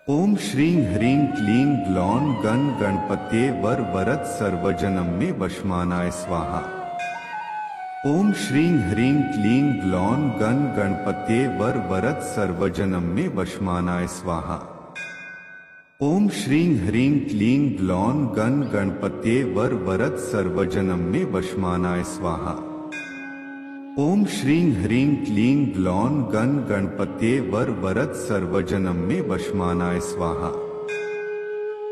ओम श्रीं ह्रीं क्लीं ग्लौं गण गणपत्ये वर वरद सर्वजनम में वशमानाय स्वाहा। ओम श्रीं ह्रीं क्लीं ग्लौं गण गणपत्ये वर वरद सर्वजनम में वशमानाय स्वाहा। ओम श्रीं ह्रीं क्लीं ग्लौं गण गणपत्ये वर वरद सर्वजनम में वशमानाय स्वाहा। ओम श्रीं ह्रीं क्लीं ग्लौं गण गणपत्ये वर वरद सर्वजनम में वशमानाय स्वाहा।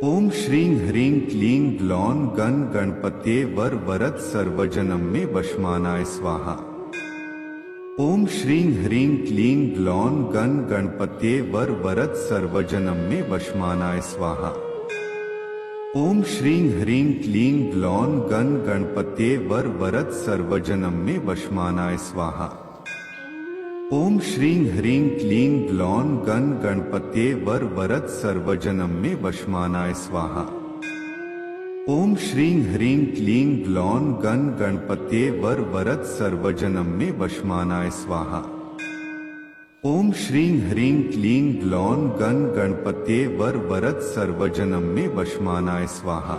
ओम श्रीं ह्रीं क्लीं ग्लौं गण गणपत्ये वर वरद सर्वजनम में वशमानाय स्वाहा। ओम श्रीं ह्रीं क्लीं ग्लौं गण गणपत्ये वर वरद सर्वजनम में वशमानाय स्वाहा। ओम श्रीं ह्रीं क्लीं ग्लौं गण गणपत्ये वर वरद सर्वजनम में वशमानाय स्वाहा। ओम श्रीं ह्रीं क्लीं ग्लौं गण गणपत्ये वर वरद सर्वजनम में वशमानाय स्वाहा। ओम श्रीं ह्रीं क्लीं ग्लौं गण गणपत्ये वर वरद सर्वजनम में वशमानाय स्वाहा। ओम श्रीं ह्रीं क्लीं ग्लौं गण गणपत्ये वर वरद सर्वजनम में वशमानाय स्वाहा।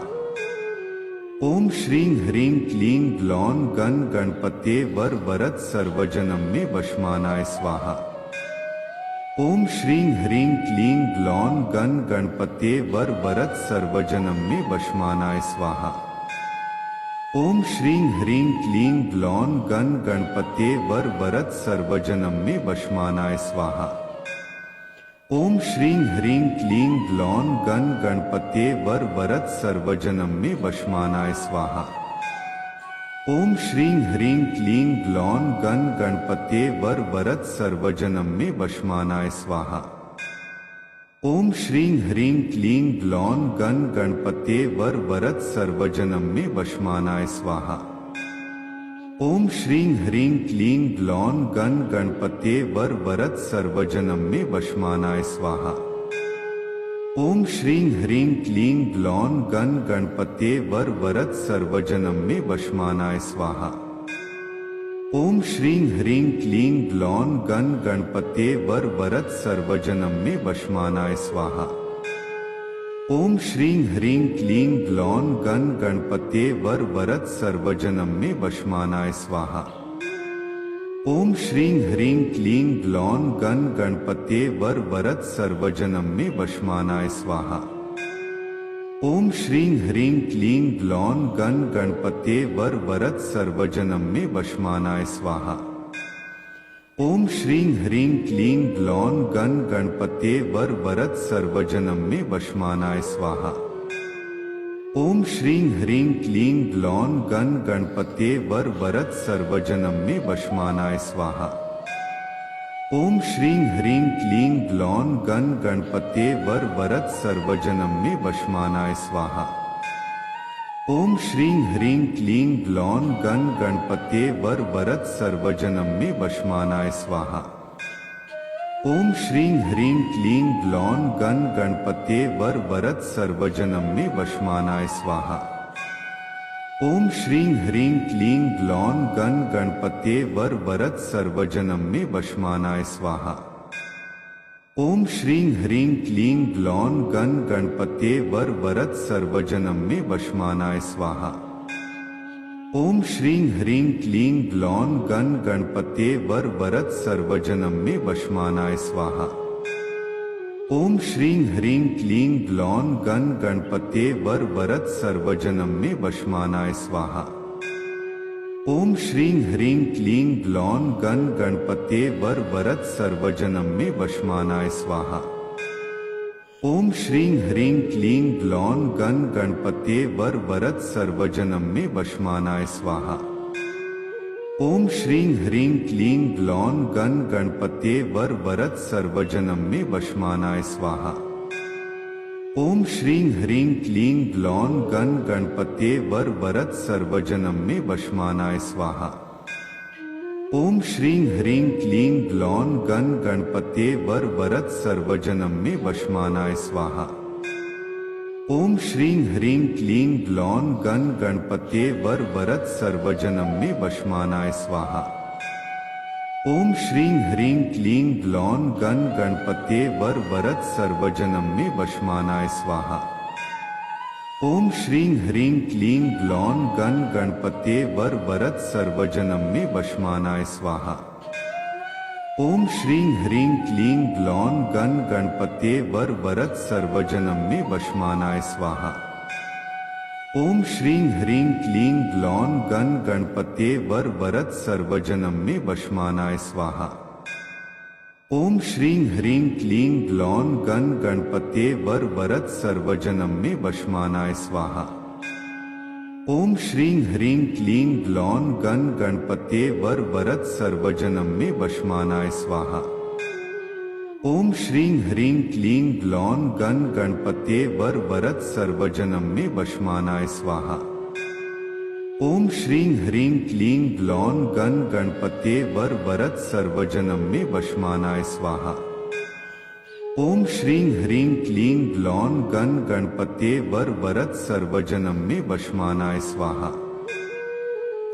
ओम श्रीं ह्रीं क्लीं ग्लौं गण गणपत्ये वर वरद सर्वजनम में वशमानाय स्वाहा। ओम श्रीं ह्रीं क्लीं ग्लौं गण गणपते वर वरद सर्वजनम में वशमानाय स्वाहा। ओम श्रीं ह्रीं क्लीं ग्लौं गण गणपते वर वरद सर्वजनम में वशमानाय स्वाहा। ओम श्रीं ह्रीं क्लीं ग्लौं गण गणपते वर वरद सर्वजनम में वशमानाय स्वाहा। ओम श्रीं ह्रीं क्लीं ग्लौं गण गणपते वर वरद सर्वजनम में वशमानाय स्वाहा। ओम श्रीं ह्रीं क्लीं ग्लौं गण गणपते वर वरद सर्वजनम में वशमानाय स्वाहा। ओम श्रीं ह्रीं क्लीं ग्लौं गण गणपते वर वरद सर्वजनम में वशमानाय स्वाहा। ओम श्रीं ह्रीं क्लीं ग्लौं गण गणपते वर वरद सर्वजनम में वशमानाय स्वाहा। ओम श्रीं ह्रीं क्लीं ग्लौं गण गणपते वर वरद सर्वजनम में वशमानाय स्वाहा। ओम श्रीं ह्रीं क्लीं ग्लौं गण गणपते वर वरद सर्वजनम में वशमानाय स्वाहा। ओम श्रीं ह्रीं क्लीं ग्लौं गण गणपते वर वरद सर्वजनम में वशमानाय स्वाहा। ओम श्रीं ह्रीं क्लीं ग्लौं गण गणपते वर वरद सर्वजनम में वशमानाय स्वाहा। ओम श्रीं ह्रीं क्लीं ग्लौं गण गणपते वर वरद सर्वजनम में वशमानाय स्वाहा। ओम श्रीं ह्रीं क्लीं ग्लौं गण गणपते वर वरद सर्वजनम में वशमानाय स्वाहा। ओम श्रीं ह्रीं क्लीं ग्लौं गण गणपते वर वरद सर्वजनम में वशमानाय स्वाहा। ओम श्रीं ह्रीं क्लीं ग्लौं गण गणपते वर वरद सर्वजनम में वशमानाय स्वाहा। ओम श्रीं ह्रीं क्लीं ग्लौं गण गणपते वर वरद सर्वजनम में वशमानाय स्वाहा। ओम श्रीं ह्रीं क्लीं ग्लौं गण गणपते वर वरद सर्वजनम में वशमानाय स्वाहा। ओम श्रीं ह्रीं क्लीं ग्लौं गण गणपते वर वरद सर्वजनम में वशमानाय स्वाहा। ओम श्रीं ह्रीं क्लीं ग्लौं गण गणपते वर वरद सर्वजनम में वशमानाय स्वाहा। ओम श्रीं ह्रीं क्लीं ग्लौं गण गणपते वर वरद सर्वजनम में वशमानाय स्वाहा। ओम श्रीं ह्रीं क्लीं ग्लौं गण गणपते वर वरद सर्वजनम में वशमानाय स्वाहा। ओम श्रीं ह्रीं क्लीं ग्लौं गण गणपते वर वरद सर्वजनम में वशमानाय स्वाहा। ओम श्रीं ह्रीं क्लीं ग्लौं गण गणपते वर वरद सर्वजनम में वशमानाय स्वाहा। ओम श्रीं ह्रीं क्लीं ग्लौं गण गणपते वर वरद सर्वजनम में वशमानाय स्वाहा। ओम श्रीं ह्रीं क्लीं ग्लौं गण गणपते वर वरद सर्वजनम में वशमानाय स्वाहा। ओम श्रीं ह्रीं क्लीं ग्लौं गण गणपते वर वरद सर्वजनम में वशमानाय स्वाहा। ओम श्रीं ह्रीं क्लीं ग्लौं गण गणपते वर वरद सर्वजनम में वशमानाय स्वाहा। ओम श्रीं ह्रीं क्लीं ग्लौं गण गणपते वर वरद सर्वजनम में वशमानाय स्वाहा। ओम श्रीं ह्रीं क्लीं ग्लौं गण गणपते वर वरद सर्वजनम में वशमानाय स्वाहा। ओम श्रीं ह्रीं क्लीं ग्लौं गण गणपते वर वरद सर्वजनम में वशमानाय स्वाहा। ओम श्रीं ह्रीं क्लीं ग्लौं गण गणपते वर वरद सर्वजनम में वशमानाय स्वाहा। ओम श्रीं ह्रीं क्लीं ग्लौं गण गणपते वर वरद सर्वजनम में वशमानाय स्वाहा। ओम श्रीं ह्रीं क्लीं ग्लौं गण गणपते वर वरद सर्वजनम में वशमानाय स्वाहा। ओम श्रीं ह्रीं क्लीं ग्लौं गण गणपते वर वरद सर्वजनम में वशमानाय स्वाहा। ओम श्रीं ह्रीं क्लीं ग्लौं गण गणपते वर वरद सर्वजनम में वशमानाय स्वाहा।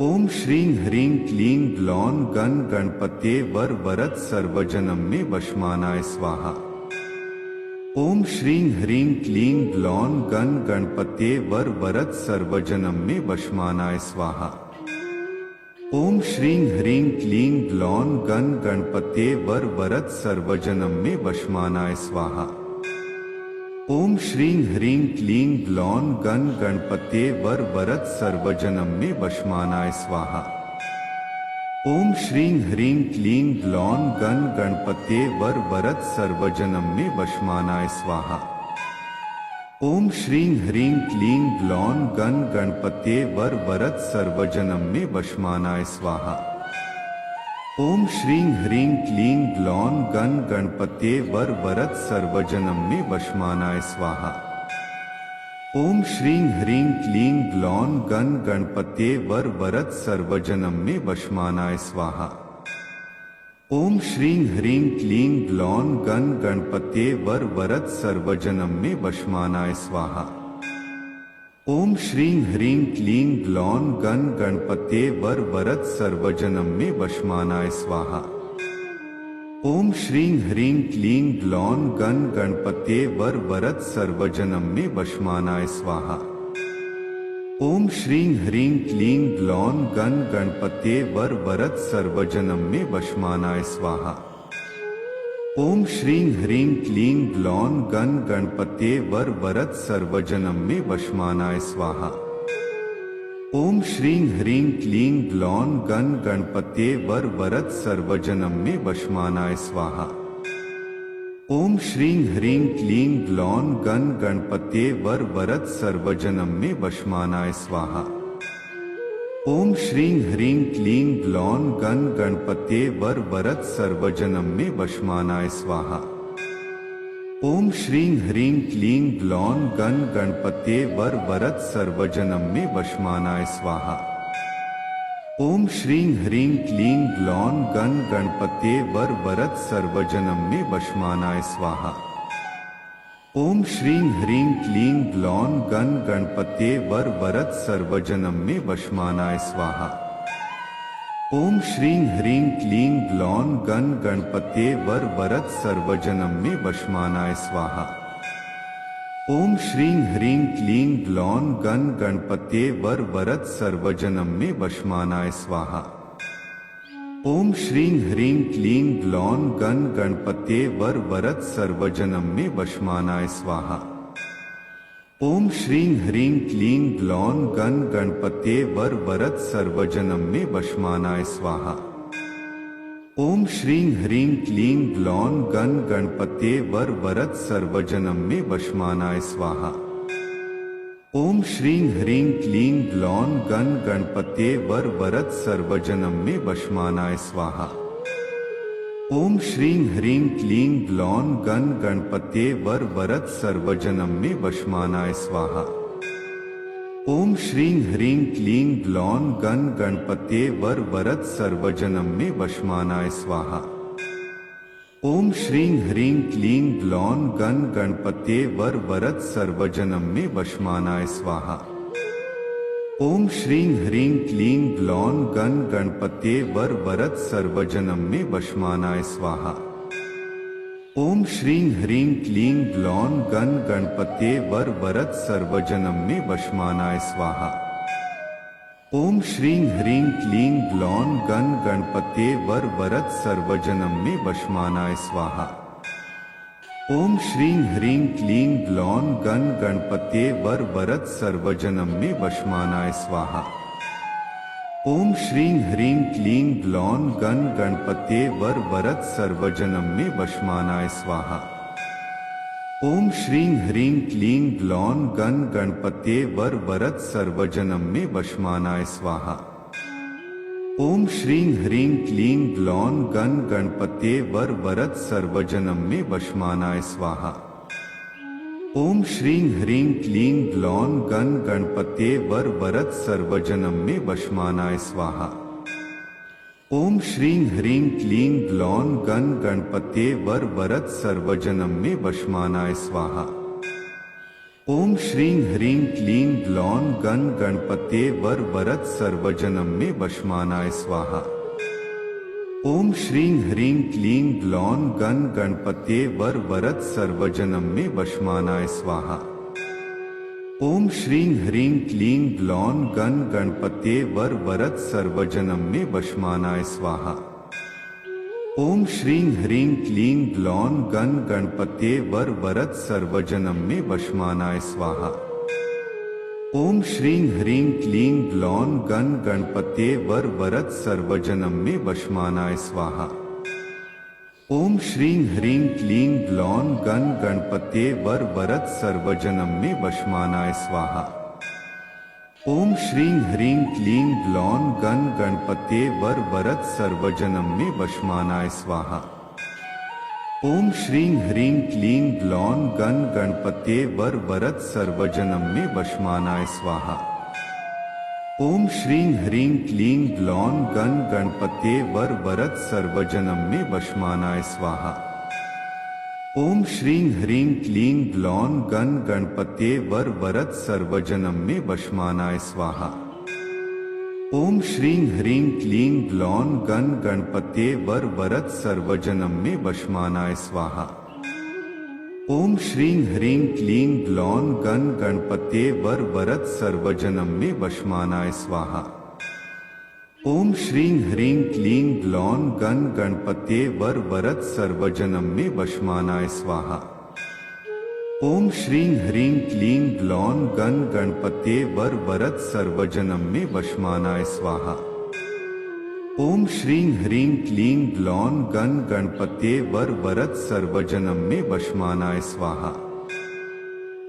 ओम श्रीं ह्रीं क्लीं ग्लौं गण गणपते वर वरद सर्वजनम में वशमानाय स्वाहा। ओम श्रीं ह्रीं क्लीं ग्लौं गण गणपते वर वरद सर्वजनम में वशमानाय स्वाहा। ओम श्रीं ह्रीं क्लीं ग्लौं गण गणपते वर वरद सर्वजनम में वशमानाय स्वाहा। ओम श्रीं ह्रीं क्लीं ग्लौं गण गणपते वर वरद सर्वजनम में वशमानाय स्वाहा। ओम श्रीं ह्रीं क्लीं ग्लौं गण गणपते वर वरद सर्वजनम में वशमानाय स्वाहा। ओम श्रीं ह्रीं क्लीं ग्लौं गण गणपते वर वरद सर्वजनम में वशमानाय स्वाहा। ओम श्रीं ह्रीं क्लीं ग्लौं गण गणपते वर वरद सर्वजनम में वशमानाय स्वाहा। ओम श्रीं ह्रीं क्लीं ग्लौं गण गणपते वर वरद सर्वजनम में वशमानाय स्वाहा। ओम श्रीं ह्रीं क्लीं ग्लौं गण गणपते वर वरद सर्वजनम में वशमानाय स्वाहा। ओम श्रीं ह्रीं क्लीं ग्लौं गण गणपते वर वरद सर्वजनम में वशमानाय स्वाहा। ओम श्रीं ह्रीं क्लीं ग्लौं गण गणपते वर वरद सर्वजनम में वशमानाय स्वाहा। ओम श्रीं ह्रीं क्लीं ग्लौं गण गणपते वर वरद सर्वजनम में वशमानाय स्वाहा। ओम श्रीं ह्रीं क्लीं ग्लौं गण गणपते वर वरद सर्वजनम में वशमानाय स्वाहा। ओम श्रीं ह्रीं क्लीं ग्लौं गण गणपते वर वरद सर्वजनम में वशमानाय स्वाहा। ओम श्रीं ह्रीं क्लीं ग्लौं गण गणपते वर वरद सर्वजनम में वशमानाय स्वाहा। ओम श्रीं ह्रीं क्लीं ग्लौं गण गणपते वर वरद सर्वजनम में वशमानाय स्वाहा। ओम श्रीं ह्रीं क्लीं ग्लौं गण गणपते वर वरद सर्वजनम में वशमानाय स्वाहा। ओम श्रीं ह्रीं क्लीं ग्लौं गण गणपते वर वरद सर्वजनम में वशमानाय स्वाहा। ओम श्रीं ह्रीं क्लीं ग्लौं गण गणपते वर वरद सर्वजनम में वशमानाय स्वाहा। ओम श्रीं ह्रीं क्लीं ग्लौं गण गणपते वर वरद सर्वजनम में वशमानाय स्वाहा। ओम श्रीं ह्रीं क्लीं ग्लौं गण गणपते वर वरद सर्वजनम में वशमानाय स्वाहा। ओम श्रीं ह्रीं क्लीं ग्लौं गण गणपते वर वरद सर्वजनम में वशमानाय स्वाहा। ओम श्रीं ह्रीं क्लीं ग्लौं गण गणपते वर वरद सर्वजनम में वशमानाय स्वाहा। ओम श्रीं ह्रीं क्लीं ग्लौं गण गणपते वर वरद सर्वजनम में वशमानाय स्वाहा। ओम श्रीं ह्रीं क्लीं ग्लौं गण गणपते वर वरद सर्वजनम में वशमानाय स्वाहा। ओम श्रीं ह्रीं क्लीं ग्लौं गण गणपते वर वरद सर्वजनम में वशमानाय स्वाहा। ओम श्रीं ह्रीं क्लीं ग्लौं गण गणपते वर वरद सर्वजनम में वशमानाय स्वाहा। ओम श्रीं ह्रीं क्लीं ग्लौं गण गणपते वर वरद सर्वजनम में वशमानाय स्वाहा। ओम श्रीं ह्रीं क्लीं ग्लौं गण गणपते वर वरद सर्वजनम में वशमानाय स्वाहा। ओम श्रीं ह्रीं क्लीं ग्लौं गण गणपते वर वरद सर्वजनम में वशमानाय स्वाहा। ओम श्रीं ह्रीं क्लीं ग्लौं गण गणपते वर वरद सर्वजनम में वशमानाय स्वाहा। ओम श्रीं ह्रीं क्लीं ग्लौं गण गणपते वर वरद सर्वजनम में वशमानाय स्वाहा। ओम श्रीं ह्रीं क्लीं ग्लौं गण गणपते वर वरद सर्वजनम में वशमानाय स्वाहा। ओम श्रीं ह्रीं क्लीं ग्लौं गण गणपते वर वरद सर्वजनम में वशमानाय स्वाहा। ओम श्रीं ह्रीं क्लीं ग्लौं गण गणपते वर वरद सर्वजनम में वशमानाय स्वाहा। ओम श्रीं ह्रीं क्लीं ग्लौं गण गणपते वर वरद सर्वजनम में वशमानाय स्वाहा। ओम श्रीं ह्रीं क्लीं ग्लौं गण गणपते वर वरद सर्वजनम में वशमानाय स्वाहा। ओम श्रीं ह्रीं क्लीं ग्लौं गण गणपते वर वरद सर्वजनम में वशमानाय स्वाहा। ओम श्रीं ह्रीं क्लीं ग्लौं गण गणपते वर वरद सर्वजनम में वशमानाय स्वाहा। ओम श्रीं ह्रीं क्लीं ग्लौं गण गणपत्ये वर वरद सर्वजनम में वशमानाय स्वाहा। ओम श्रीं ह्रीं क्लीं ग्लौं गण गणपत्ये वर वरद सर्वजनम में वशमानाय स्वाहा। ओम श्रीं ह्रीं क्लीं ग्लौं गण गणपत्ये वर वरद सर्वजनम में वशमानाय स्वाहा। ओम श्रीं ह्रीं क्लीं ग्लौं गण गणपत्ये वर वरद सर्वजनम में वशमानाय स्वाहा। ओम श्रीं ह्रीं क्लीं ग्लौं गण गणपत्ये वर वरद सर्वजनम में वशमानाय स्वाहा। ओम श्रीं ह्रीं क्लीं ग्लौं गण गणपत्ये वर वरद सर्वजनम में वशमानाय स्वाहा। ओम श्रीं ह्रीं क्लीं ग्लौं गण गणपत्ये वर वरद सर्वजनम में वशमानाय स्वाहा। ओम श्रीं ह्रीं क्लीं ग्लौं गण गणपत्ये वर वरद सर्वजनम में वशमानाय स्वाहा। ओम श्रीं ह्रीं क्लीं ग्लौं गण गणपत्ये वर वरद सर्वजनम में वशमानाय स्वाहा। ओम श्रीं ह्रीं क्लीं ग्लौं गण गणपत्ये वर वरद सर्वजनम में वशमानाय स्वाहा। ओम श्रीं ह्रीं क्लीं ग्लौं गण गणपत्ये वर वरद सर्वजनम में वशमानाय स्वाहा। ओम श्रीं ह्रीं क्लीं ग्लौं गण गणपत्ये वर वरद सर्वजनम में वशमानाय स्वाहा। ओम श्रीं ह्रीं क्लीं ग्लौं गण गणपत्ये वर वरद सर्वजनम में वशमानाय स्वाहा।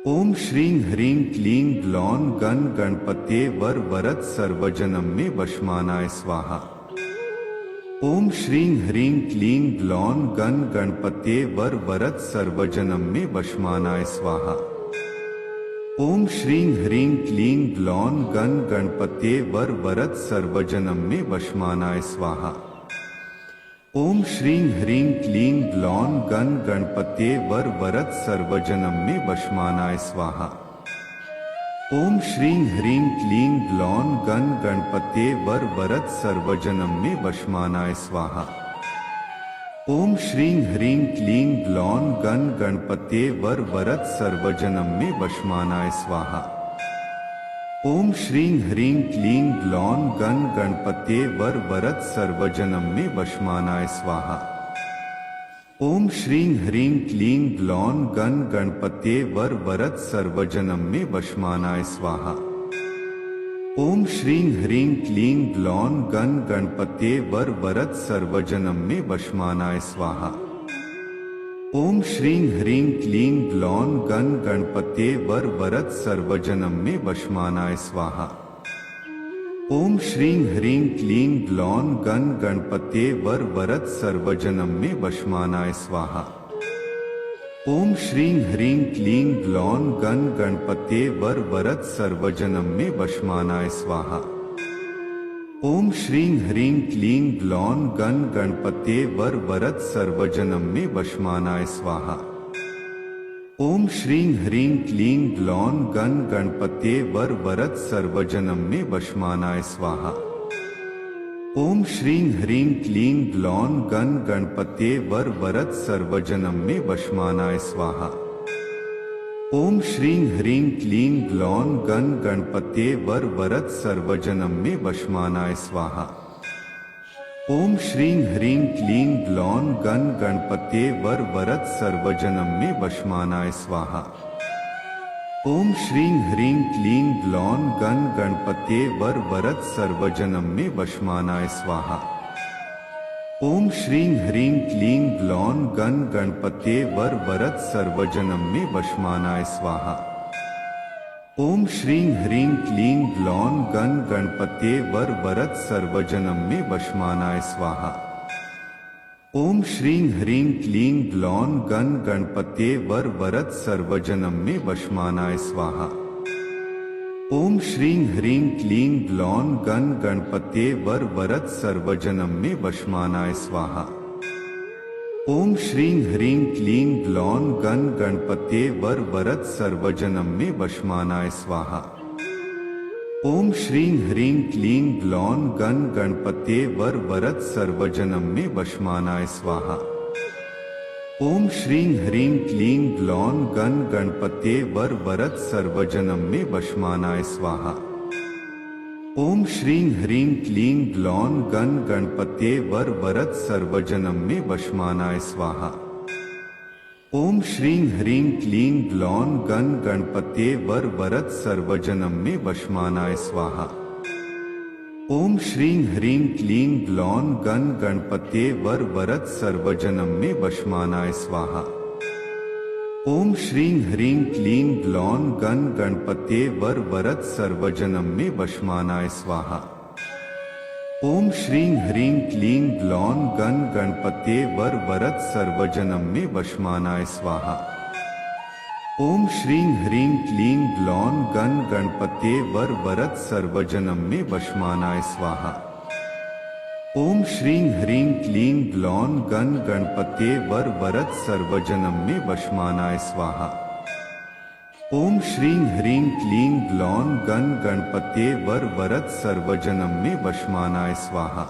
ओम श्रीं ह्रीं क्लीं ग्लौं गण गणपत्ये वर वरद सर्वजनम में वशमानाय स्वाहा। ओम श्रीं ह्रीं क्लीं ग्लौं गण गणपत्ये वर वरद सर्वजनम में वशमानाय स्वाहा। ओम श्रीं ह्रीं क्लीं ग्लौं गण गणपत्ये वर वरद सर्वजनम में वशमानाय स्वाहा। ओम श्रीं ह्रीं क्लीं ग्लौं गण गणपत्ये वर वरद सर्वजनम में वशमानाय स्वाहा। ओम श्रीं ह्रीं क्लीं ग्लौं गण गणपत्ये वर वरद सर्वजनम में वशमानाय स्वाहा। ओम श्रीं ह्रीं क्लीं ग्लौं गण गणपत्ये वर वरद सर्वजनम में वशमानाय स्वाहा। ओम श्रीं ह्रीं क्लीं ग्लौं गण गणपत्ये वर वरद सर्वजनम में वशमानाय स्वाहा। ओम श्रीं ह्रीं क्लीं ग्लौं गण गणपत्ये वर वरद सर्वजनम में वशमानाय स्वाहा। ओम श्रीं ह्रीं क्लीं ग्लौं गण गणपत्ये वर वरद सर्वजनम में वशमानाय स्वाहा। ओम श्रीं ह्रीं क्लीं ग्लौं गण गणपत्ये वर वरद सर्वजनम में वशमानाय स्वाहा। ओम श्रीं ह्रीं क्लीं ग्लौं गण गणपत्ये वर वरद सर्वजनम में वशमानाय स्वाहा। ओम श्रीं ह्रीं क्लीं ग्लौं गण गणपत्ये वर वरद सर्वजनम में वशमानाय स्वाहा। ओम श्रीं ह्रीं क्लीं ग्लौं गण गणपत्ये वर वरद सर्वजनम में वशमानाय स्वाहा। ओम श्रीं ह्रीं क्लीं ग्लौं गण गणपत्ये वर वरद सर्वजनम में वशमानाय स्वाहा। ओम श्रीं ह्रीं क्लीं ग्लौं गण गणपत्ये वर वरद सर्वजनम में वशमानाय स्वाहा। ओम श्रीं ह्रीं क्लीं ग्लौं गण गणपत्ये वर वरद सर्वजनम में वशमानाय स्वाहा। ओम श्रीं ह्रीं क्लीं ग्लौं गण गणपत्ये वर वरद सर्वजनम में वशमानाय स्वाहा। ओम श्रीं ह्रीं क्लीं ग्लौं गण गणपत्ये वर वरद सर्वजनम में वशमानाय स्वाहा। ओम श्रीं ह्रीं क्लीं ग्लौं गण गणपत्ये वर वरद सर्वजनम में वशमानाय स्वाहा। ओम श्रीं ह्रीं क्लीं ग्लौं गण गणपत्ये वर वरद सर्वजनम में वशमानाय स्वाहा। ओम श्रीं ह्रीं क्लीं ग्लौं गण गणपत्ये वर वरद सर्वजनम में वशमानाय स्वाहा। ओम श्रीं ह्रीं क्लीं ग्लौं गण गणपत्ये वर वरद सर्वजनम में वशमानाय स्वाहा। ओम श्रीं ह्रीं क्लीं ग्लौं गण गणपत्ये वर वरद सर्वजनम में वशमानाय स्वाहा। ओम श्रीं ह्रीं क्लीं ग्लौं गण गणपत्ये वर वरद सर्वजनम में वशमानाय स्वाहा। ओम श्रीं ह्रीं क्लीं ग्लौं गण गणपते वर वरद सर्वजनम में वशमानाय स्वाहा। ओम श्रीं ह्रीं क्लीं ग्लौं गण गणपते वर वरद सर्वजनम में वशमानाय स्वाहा। ओम श्रीं ह्रीं क्लीं ग्लौं गण गणपते वर वरद सर्वजनम में वशमानाय स्वाहा। ओम श्रीं ह्रीं क्लीं ग्लौं गण गणपते वर वरद सर्वजनम में वशमानाय स्वाहा। ओम श्रीं ह्रीं क्लीं ग्लौं गण गणपते वर वरद सर्वजनम में वशमानाय स्वाहा। ओम श्रीं ह्रीं क्लीं ग्लौं गण गणपते वर वरद सर्वजनम में वशमानाय स्वाहा। ओम श्रीं ह्रीं क्लीं ग्लौं गण गणपते वर वरद सर्वजनम में वशमानाय स्वाहा। ओम श्रीं ह्रीं क्लीं ग्लौं गण गणपते वर वरद सर्वजनम में वशमानाय स्वाहा। ओम श्रीं ह्रीं क्लीं ग्लौं गण गणपते वर वरद सर्वजनम में वशमानाय स्वाहा।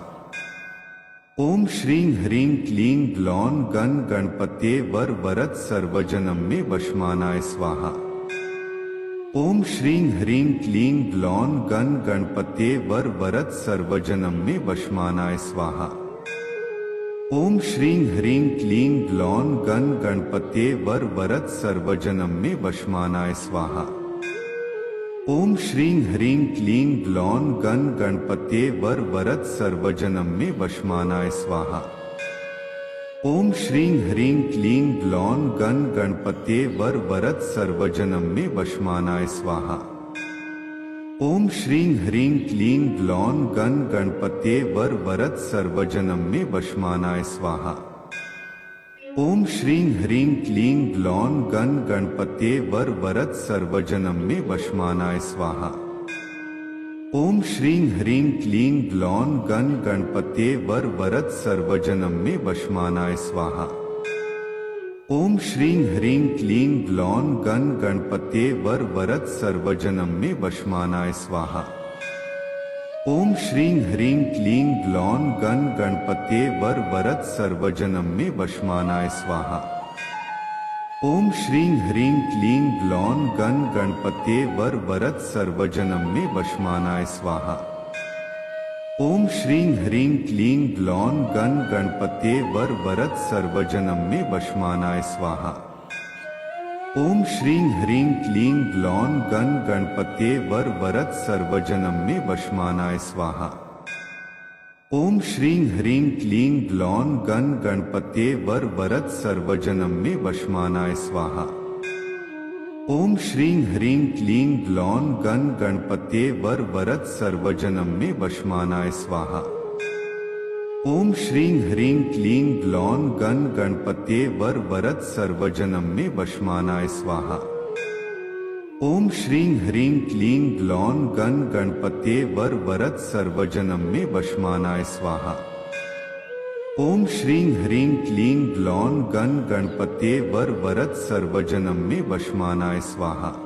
ओम श्रीं ह्रीं क्लीं ग्लौं गण गणपते वर वरद सर्वजनम में वशमानाय स्वाहा। ओम श्रीं ह्रीं क्लीं ग्लौं गण गणपते वर वरद सर्वजनम में वशमानाय स्वाहा। ओम श्रीं ह्रीं क्लीं ग्लौं गण गणपते वर वरद सर्वजनम में वशमानाय स्वाहा। ओम श्रीं ह्रीं क्लीं ग्लौं गण गणपते वर वरद सर्वजनम में वशमानाय स्वाहा। ओम श्रीं ह्रीं क्लीं ग्लौं गण गणपते वर वरद सर्वजनम में वशमानाय स्वाहा। ओम श्रीं ह्रीं क्लीं ग्लौं गण गणपते वर वरद सर्वजनम में वशमानाय स्वाहा। ओम श्रीं ह्रीं क्लीं ग्लौं गण गणपते वर वरद सर्वजनम में वशमानाय स्वाहा। ओम श्रीं ह्रीं क्लीं ग्लौं गण गणपते वर वरद सर्वजनम में वशमानाय स्वाहा। ओम श्रीं ह्रीं क्लीं ग्लौं गण गणपते वर वरद सर्वजनम में वशमानाय स्वाहा। ओम श्रीं ह्रीं क्लीं ग्लौं गण गणपते वर वरद सर्वजनम में वशमानाय स्वाहा। ओम श्रीं ह्रीं क्लीं ग्लौं गण गणपते वर वरद सर्वजनम में वशमानाय स्वाहा। ओम श्रीं ह्रीं क्लीं ग्लौं गण गणपते वर वरद सर्वजनम में वशमानाय स्वाहा। ओम श्रीं ह्रीं क्लीं ग्लौं गण गणपते वर वरद सर्वजनम में वशमानाय स्वाहा। ओम श्रीं ह्रीं क्लीं ग्लौं गण गणपते वर वरद सर्वजनम में वशमानाय स्वाहा। ओम श्रीं ह्रीं क्लीं ग्लौं गण गणपते वर वरद सर्वजनम में वशमानाय स्वाहा। ओम श्रीं ह्रीं क्लीं ग्लौं गण गणपते वर वरद सर्वजनम में वशमानाय स्वाहा। ओम श्रीं ह्रीं क्लीं ग्लौं गण गणपते वर वरद सर्वजनम में वशमानाय स्वाहा। ओम श्रीं ह्रीं क्लीं ग्लौं गण गणपते वर वरद सर्वजनम में वशमानाय स्वाहा।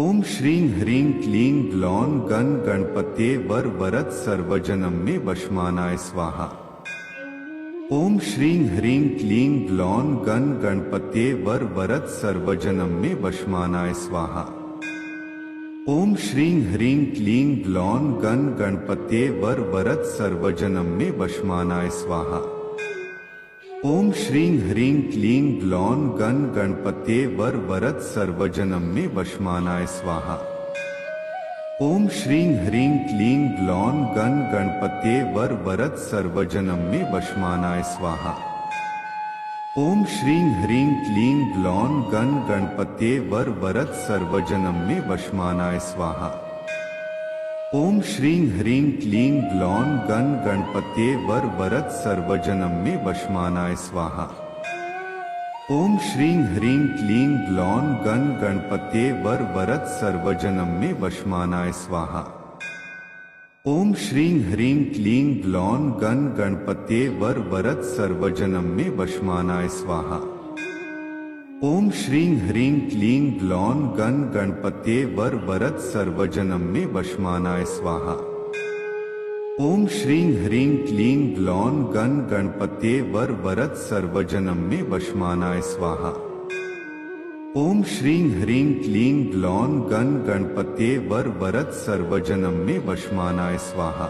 ओम श्रीं ह्रीं क्लीं ग्लौं गण गणपते वर वरद सर्वजनम में वशमानाय स्वाहा। ओम श्रीं ह्रीं क्लीं ग्लौं गण गणपते वर वरद सर्वजनम में वशमानाय स्वाहा। ओम श्रीं ह्रीं क्लीं ग्लौं गण गणपते वर वरद सर्वजनम में वशमानाय स्वाहा। ओम श्रीं ह्रीं क्लीं ग्लौं गण गणपते वर वरद सर्वजनम में वशमानाय स्वाहा। ओम श्रीं ह्रीं क्लीं ग्लौं गण गणपते वर वरद सर्वजनम में वशमानाय स्वाहा। ओम श्रीं ह्रीं क्लीं ग्लौं गण गणपते वर वरद सर्वजनम में वशमानाय स्वाहा। ओम श्रीं ह्रीं क्लीं ग्लौं गण गणपते वर वरद सर्वजनम में वशमानाय स्वाहा। ओम श्रीं ह्रीं क्लीं ग्लौं गण गणपते वर वरद सर्वजनम में वशमानाय स्वाहा। ओम श्रीं ह्रीं क्लीं ग्लौं गण गणपते वर वरद सर्वजनम में वशमानाय स्वाहा। ओम श्रीं ह्रीं क्लीं ग्लौं गण गणपते वर वरद सर्वजनम में वशमानाय स्वाहा। ओम श्रीं ह्रीं क्लीं ग्लौं गण गणपते वर वरद सर्वजनम में वशमानाय स्वाहा। ओम श्रीं ह्रीं क्लीं ग्लौं गण गणपते वर वरद सर्वजनम में वशमानाय स्वाहा।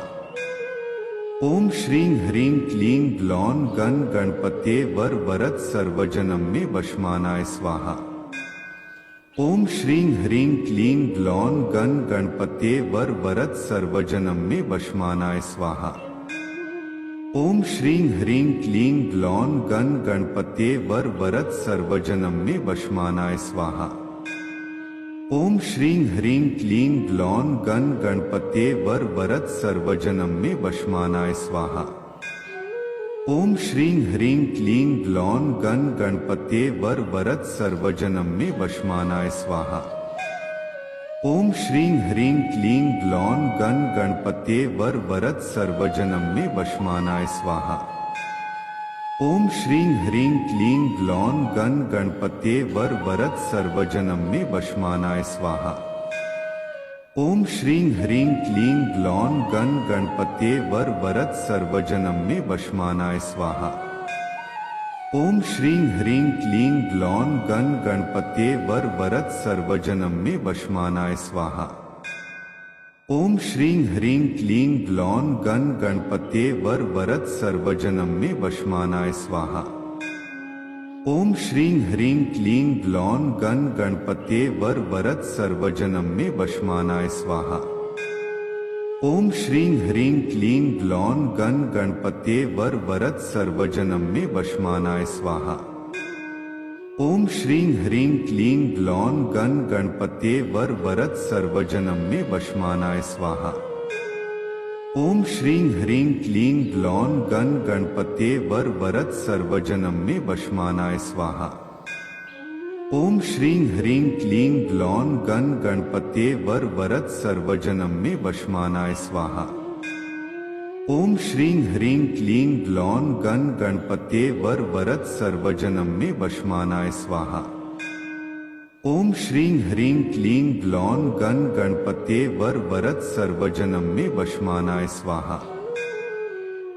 ओम श्रीं ह्रीं क्लीं ग्लौं गण गणपते वर वरद सर्वजनम में वशमानाय स्वाहा। ओम श्रीं ह्रीं क्लीं ग्लौं गण गणपते वर वरद सर्वजनम में वशमानाय स्वाहा। ओम श्रीं ह्रीं क्लीं ग्लौं गण गणपते वर वरद सर्वजनम में वशमानाय स्वाहा। ओम श्रीं ह्रीं क्लीं ग्लौं गण गणपते वर वरद सर्वजनम में वशमानाय स्वाहा। ओम श्रीं ह्रीं क्लीं ग्लौं गण गणपते वर वरद सर्वजनम में वशमानाय स्वाहा। ओम श्रीं ह्रीं क्लीं ग्लौं गण गणपते वर वरद सर्वजनम में वशमानाय स्वाहा। ओम श्रीं ह्रीं क्लीं ग्लौं गण गणपते वर वरद सर्वजनम में वशमानाय स्वाहा। ओम श्रीं ह्रीं क्लीं ग्लौं गण गणपते वर वरद सर्वजनम में वशमानाय स्वाहा। ओम श्रीं ह्रीं क्लीं ग्लौं गण गणपते वर वरद सर्वजनम में वशमानाय स्वाहा। ओम श्रीं ह्रीं क्लीं ग्लौं गण गणपते वर वरद सर्वजनम में वशमानाय स्वाहा। ओम श्रीं ह्रीं क्लीं ग्लौं गण गणपते वर वरद सर्वजनम में वशमानाय स्वाहा। ओम श्रीं ह्रीं क्लीं ग्लौं गण गणपते वर वरद सर्वजनम में वशमानाय स्वाहा। ओम श्रीं ह्रीं क्लीं ग्लौं गण गणपते वर वरद सर्वजनम में वशमानाय स्वाहा। ओम श्रीं ह्रीं क्लीं ग्लौं गण गणपते वर वरद सर्वजनम में वशमानाय स्वाहा। ओम श्रीं ह्रीं क्लीं ग्लौं गण गणपते वर वरद सर्वजनम में वशमानाय स्वाहा। ओम श्रीं ह्रीं क्लीं ग्लौं गण गणपते वर वरद सर्वजनम में वशमानाय स्वाहा। ओम श्रीं ह्रीं क्लीं ग्लौं गण गणपते वर वरद सर्वजनम में वशमानाय स्वाहा।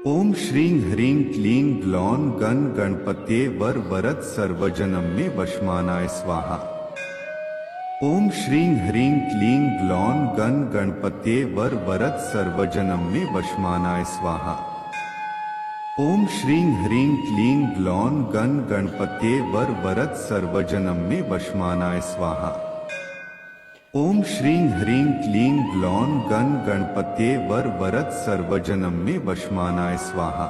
ओम श्रीं ह्रीं क्लीं ग्लौं गण गणपते वर वरद सर्वजनम में वशमानाय स्वाहा। ओम श्रीं ह्रीं क्लीं ग्लौं गण गणपते वर वरद सर्वजनम में वशमानाय स्वाहा। ओम श्रीं ह्रीं क्लीं ग्लौं गण गणपते वर वरद सर्वजनम में वशमानाय स्वाहा। ओम श्रीं ह्रीं क्लीं ग्लौं गण गणपते वर वरद सर्वजनम में वशमानाय स्वाहा।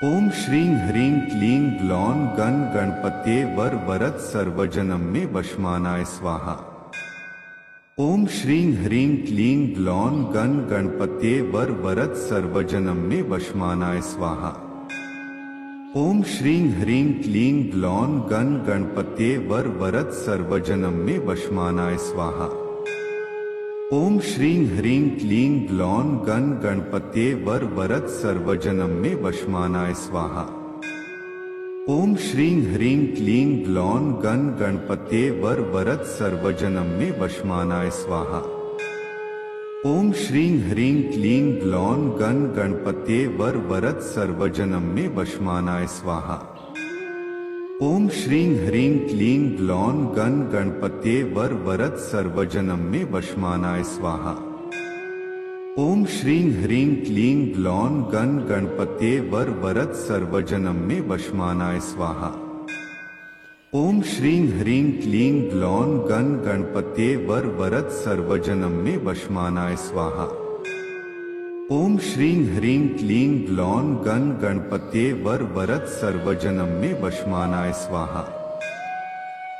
ओम श्रीं ह्रीं क्लीं ग्लौं गण गणपते वर वरद सर्वजनम में वशमानाय स्वाहा। ओम श्रीं ह्रीं क्लीं ग्लौं गण गणपते वर वरद सर्वजनम में वशमानाय स्वाहा। ओम श्रीं ह्रीं क्लीं ग्लौं गण गणपते वर वरद सर्वजनम में वशमानाय स्वाहा। ओम श्रीं ह्रीं क्लीं ग्लौं गण गणपते वर वरद सर्वजनम में वशमानाय स्वाहा। ओम श्रीं ह्रीं क्लीं ग्लौं गण गणपते वर वरद सर्वजनम में वशमानाय स्वाहा। ओम श्रीं ह्रीं क्लीं ग्लौं गण गणपते वर वरद सर्वजनम में वशमानाय स्वाहा। ओम श्रीं ह्रीं क्लीं ग्लौं गण गणपते वर वरद सर्वजनम में वशमानाय स्वाहा। ओम श्रीं ह्रीं क्लीं ग्लौं गण गणपते वर वरद सर्वजनम में वशमानाय स्वाहा। ओम श्रीं ह्रीं क्लीं ग्लौं गण गणपते वर वरद सर्वजनम में वशमानाय स्वाहा। ओम श्रीं ह्रीं क्लीं ग्लौं गण गणपते वर वरद सर्वजनम में वशमानाय स्वाहा।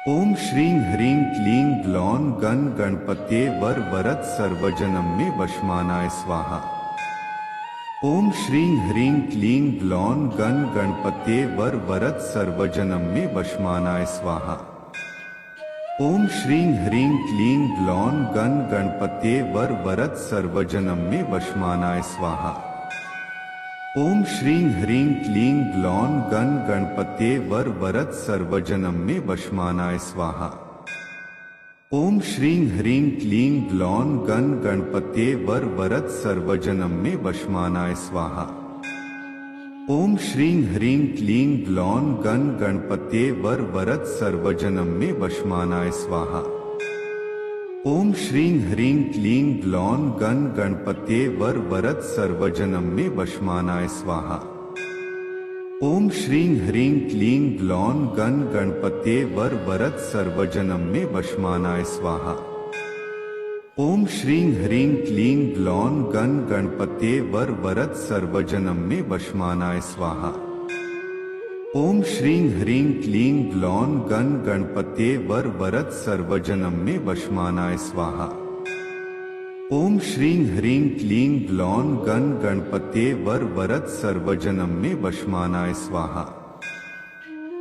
ओम श्रीं ह्रीं क्लीं ग्लौं गण गणपते वर वरद सर्वजनम में वशमानाय स्वाहा। ओम श्रीं ह्रीं क्लीं ग्लौं गण गणपते वर वरद सर्वजनम में वशमानाय स्वाहा। ओम श्रीं ह्रीं क्लीं ग्लौं गण गणपते वर वरद सर्वजनम में वशमानाय स्वाहा। ओम श्रीं ह्रीं क्लीं ग्लौं गण गणपते वर वरद सर्वजनम में वशमानाय स्वाहा। ओम श्रीं ह्रीं क्लीं ग्लौं गण गणपत्ये वर वरद सर्वजनम में वशमानाय स्वाहा। ओम श्रीं ह्रीं क्लीं ग्लौं गण गणपत्ये वर वरद सर्वजनम में वशमानाय स्वाहा। ओम श्रीं ह्रीं क्लीं ग्लौं गण गणपत्ये वर वरद सर्वजनम में वशमानाय स्वाहा। ओम श्रीं ह्रीं क्लीं ग्लौं गण गणपत्ये वर वरद सर्वजनम में वशमानाय स्वाहा। ओम श्रीं ह्रीं क्लीं ग्लौं गण गणपत्ये वर वरद सर्वजनम में वशमानाय स्वाहा। ओम श्रीं ह्रीं क्लीं ग्लौं गण गणपत्ये वर वरद सर्वजनम में वशमानाय स्वाहा। ओम श्रीं ह्रीं क्लीं ग्लौं गण गणपत्ये वर वरद सर्वजनम में वशमानाय स्वाहा।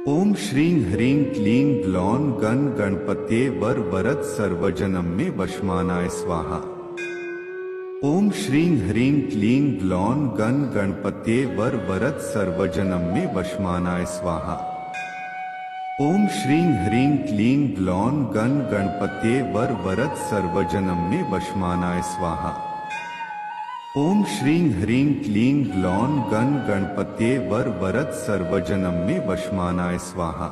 ओम श्रीं ह्रीं क्लीं ग्लौं गण गणपत्ये वर वरद सर्वजनम में वशमानाय स्वाहा। ओम श्रीं ह्रीं क्लीं ग्लौं गण गणपत्ये वर वरद सर्वजनम में वशमानाय स्वाहा। ओम श्रीं ह्रीं क्लीं ग्लौं गण गणपत्ये वर वरद सर्वजनम में वशमानाय स्वाहा। ओम श्रीं ह्रीं क्लीं ग्लौं गण गणपत्ये वर वरद सर्वजनम में वशमानाय स्वाहा।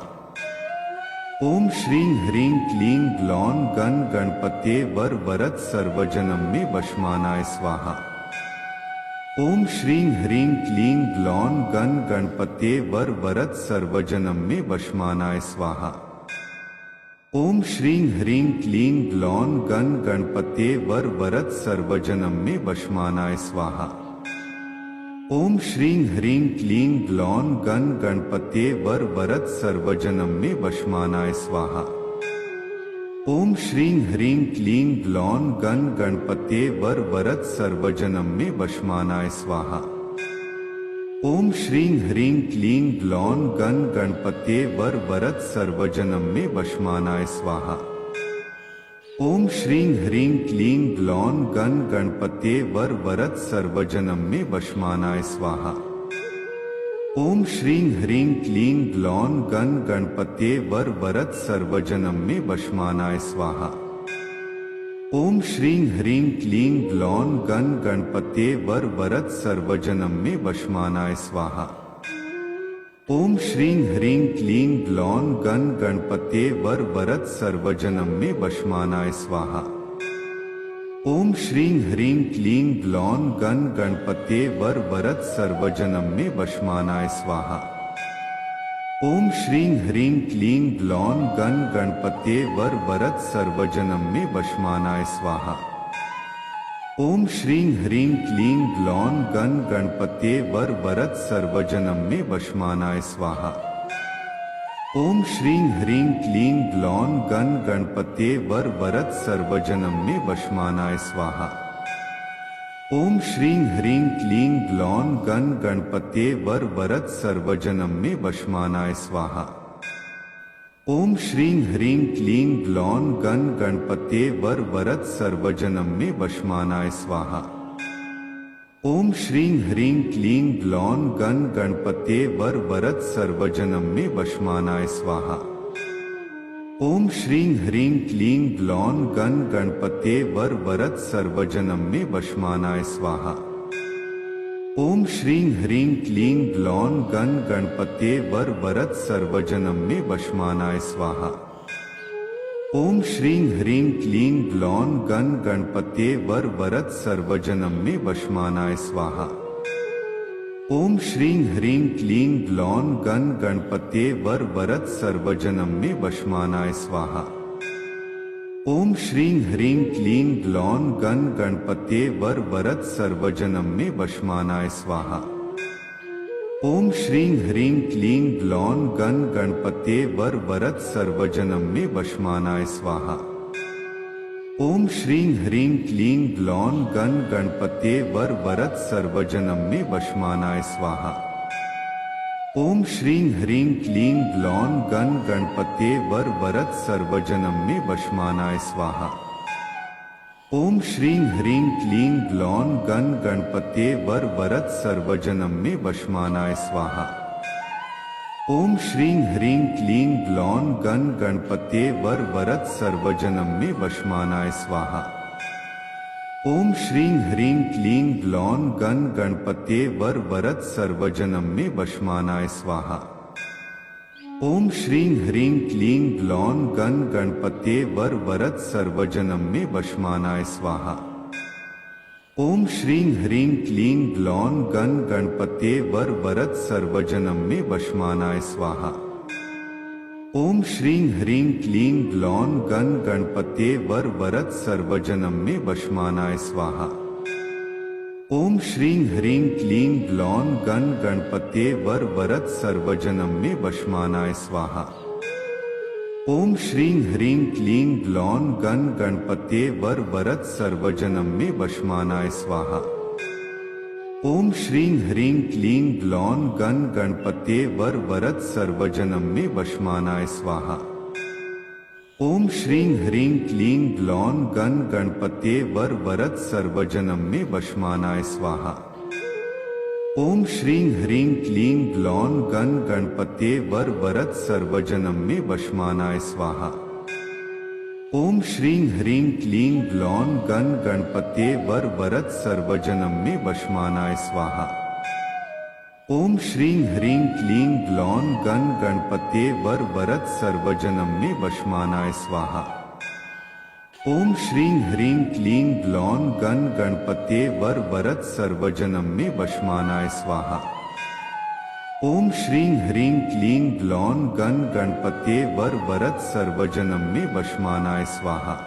ओम श्रीं ह्रीं क्लीं ग्लौं गण गणपत्ये वर वरद सर्वजनम में वशमानाय स्वाहा। ओम श्रीं ह्रीं क्लीं ग्लौं गण गणपत्ये वर वरद सर्वजनम में वशमानाय स्वाहा। ओम श्रीं ह्रीं क्लीं ग्लौं गण गणपत्ये वर वरद सर्वजनम में वशमानाय स्वाहा। ओम श्रीं ह्रीं क्लीं ग्लौं गण गणपत्ये वर वरद सर्वजनम में वशमानाय स्वाहा। ओम श्रीं ह्रीं क्लीं ग्लौं गण गणपत्ये वर वरद सर्वजनम में वशमानाय स्वाहा। ओम श्रीं ह्रीं क्लीं ग्लौं गण गणपत्ये वर वरद सर्वजनम में वशमानाय स्वाहा। ओम श्रीं ह्रीं क्लीं ग्लौं गण गणपत्ये वर वरद सर्वजनम में वशमानाय स्वाहा। ओम श्रीं ह्रीं क्लीं ग्लौं गण गणपत्ये वर वरद सर्वजनम में वशमानाय स्वाहा। ओम श्रीं ह्रीं क्लीं ग्लौं गण गणपत्ये वर वरद सर्वजनम में वशमानाय स्वाहा। ओम श्रीं ह्रीं क्लीं ग्लौं गण गणपत्ये वर वरद सर्वजनम में वशमानाय स्वाहा। ओम श्रीं ह्रीं क्लीं ग्लौं गण गणपत्ये वर वरद सर्वजनम में वशमानाय स्वाहा। ओम श्रीं ह्रीं क्लीं ग्लौं गण गणपत्ये वर वरद सर्वजनम में वशमानाय स्वाहा। ओम श्रीं ह्रीं क्लीं ग्लौं गण गणपत्ये वर वरद सर्वजनम में वशमानाय स्वाहा। ओम श्रीं ह्रीं क्लीं ग्लौं गण गणपत्ये वर वरद सर्वजनम में वशमानाय स्वाहा। ओम श्रीं ह्रीं क्लीं ग्लौं गण गणपत्ये वर वरद सर्वजनम में वशमानाय स्वाहा। ओम श्रीं ह्रीं क्लीं ग्लौं गण गणपत्ये वर वरद सर्वजनम में वशमानाय स्वाहा। ओम श्रीं ह्रीं क्लीं ग्लौं गण गणपत्ये वर वरद सर्वजनम में वशमानाय स्वाहा। ओम श्रीं ह्रीं क्लीं ग्लौं गण गणपत्ये वर वरद सर्वजनम में वशमानाय स्वाहा। ओम श्रीं ह्रीं क्लीं ग्लौं गण गणपत्ये वर वरद सर्वजनम में वशमानाय स्वाहा। ओम श्रीं ह्रीं क्लीं ग्लौं गण गणपत्ये वर वरद सर्वजनम में वशमानाय स्वाहा। ओम श्रीं ह्रीं क्लीं ग्लौं गण गणपत्ये वर वरद सर्वजनम में वशमानाय स्वाहा। ओम श्रीं ह्रीं क्लीं ग्लौं गण गणपत्ये वर वरद सर्वजनम में वशमानाय स्वाहा। ओम श्रीं ह्रीं क्लीं ग्लौं गण गणपत्ये वर वरद सर्वजनम में वशमानाय स्वाहा। ओम श्रीं ह्रीं क्लीं ग्लौं गण गणपत्ये वर वरद सर्वजनम में वशमानाय स्वाहा। ओम श्रीं ह्रीं क्लीं ग्लौं गण गणपत्ये वर वरद सर्वजनम में वशमानाय स्वाहा। ओम श्रीं ह्रीं क्लीं ग्लौं गण गणपत्ये वर वरद सर्वजनम में वशमानाय स्वाहा। ओम श्रीं ह्रीं क्लीं ग्लौं गण गणपत्ये वर वरद सर्वजनम में वशमानाय स्वाहा। ओम श्रीं ह्रीं क्लीं ग्लौं गण गणपत्ये वर वरद सर्वजनम में वशमानाय स्वाहा। ओम श्रीं ह्रीं क्लीं ग्लौं गण गणपत्ये वर वरद सर्वजनम में वशमानाय स्वाहा। ओम श्रीं ह्रीं क्लीं ग्लौं गण गणपत्ये वर वरद सर्वजनम में वशमानाय स्वाहा। ओम श्रीं ह्रीं क्लीं ग्लौं गण गणपत्ये वर वरद सर्वजनम में वशमानाय स्वाहा। ओम श्रीं ह्रीं क्लीं ग्लौं गण गणपत्ये वर वरद सर्वजनम में वशमानाय स्वाहा। ओम श्रीं ह्रीं क्लीं ग्लौं गण गणपत्ये वर वरद सर्वजनम में वशमानाय स्वाहा। ओम श्रीं ह्रीं क्लीं ग्लौं गण गणपत्ये वर वरद सर्वजनम में वशमानाय स्वाहा। ओम श्रीं ह्रीं क्लीं ग्लौं गण गणपत्ये वर वरद सर्वजनम में वशमानाय स्वाहा। ओम श्रीं ह्रीं क्लीं ग्लौं गण गणपत्ये वर वरद सर्वजनम में वशमानाय स्वाहा। ओम श्रीं ह्रीं क्लीं ग्लौं गण गणपत्ये वर वरद सर्वजनम में वशमानाय स्वाहा। ओम श्रीं ह्रीं क्लीं ग्लौं गण गणपत्ये वर वरद सर्वजनम में वशमानाय स्वाहा। ओम श्रीं ह्रीं क्लीं ग्लौं गण गणपत्ये वर वरद सर्वजनम में वशमानाय स्वाहा। ओम श्रीं ह्रीं क्लीं ग्लौं गण गणपत्ये वर वरद सर्वजनम में वशमानाय स्वाहा।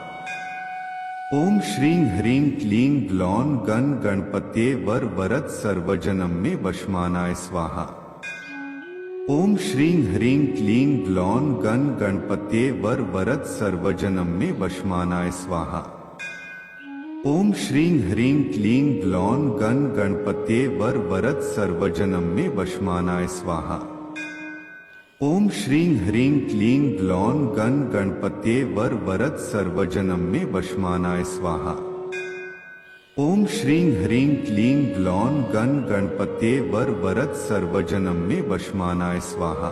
ओम श्रीं ह्रीं क्लीं ग्लौं गण गणपत्ये वर वरद सर्वजनम में वशमानाय स्वाहा। ओम श्रीं ह्रीं क्लीं ग्लौं गण गणपत्ये वर वरद सर्वजनम में वशमानाय स्वाहा। ओम श्रीं ह्रीं क्लीं ग्लौं गण गणपत्ये वर वरद सर्वजनम में वशमानाय स्वाहा। ओम श्रीं ह्रीं क्लीं ग्लौं गण गणपत्ये वर वरद सर्वजनम में वशमानाय स्वाहा। ओम श्रीं ह्रीं क्लीं ग्लौं गण गणपत्ये वर वरद सर्वजनम में वशमानाय स्वाहा।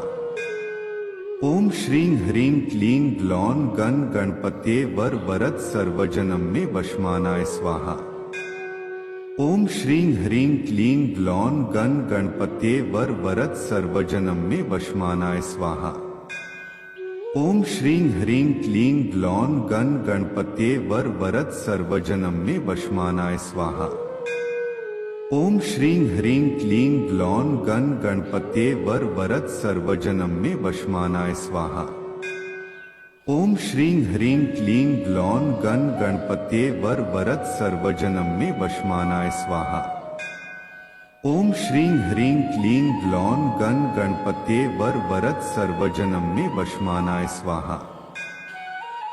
ओम श्रीं ह्रीं क्लीं ग्लौं गण गणपत्ये वर वरद सर्वजनम में वशमानाय स्वाहा। ओम श्रीं ह्रीं क्लीं ग्लौं गण गणपत्ये वर वरद सर्वजनम में वशमानाय स्वाहा। ओम श्रीं ह्रीं क्लीं ग्लौं गण गणपत्ये वर वरद सर्वजनम में वशमानाय स्वाहा। ओम श्रीं ह्रीं क्लीं ग्लौं गण गणपत्ये वर वरद सर्वजनम में वशमानाय स्वाहा। ओम श्रीं ह्रीं क्लीं ग्लौं गण गणपत्ये वर वरद सर्वजनम में वशमानाय स्वाहा। ओम श्रीं ह्रीं क्लीं ग्लौं गण गणपत्ये वर वरद सर्वजनम में वशमानाय स्वाहा।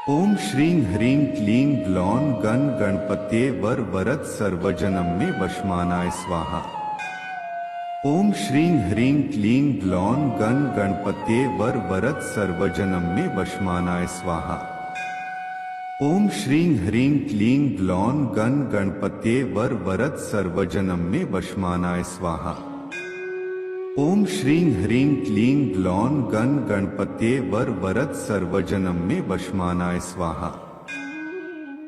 ओम श्रीं ह्रीं क्लीं ग्लौं गण गणपत्ये वर वरद सर्वजनम में वशमानाय स्वाहा। ओम श्रीं ह्रीं क्लीं ग्लौं गण गणपत्ये वर वरद सर्वजनम में वशमानाय स्वाहा। ओम श्रीं ह्रीं क्लीं ग्लौं गण गणपत्ये वर वरद सर्वजनम में वशमानाय स्वाहा। ओम श्रीं ह्रीं क्लीं ग्लौं गण गणपत्ये वर वरद सर्वजनम में वशमानाय स्वाहा।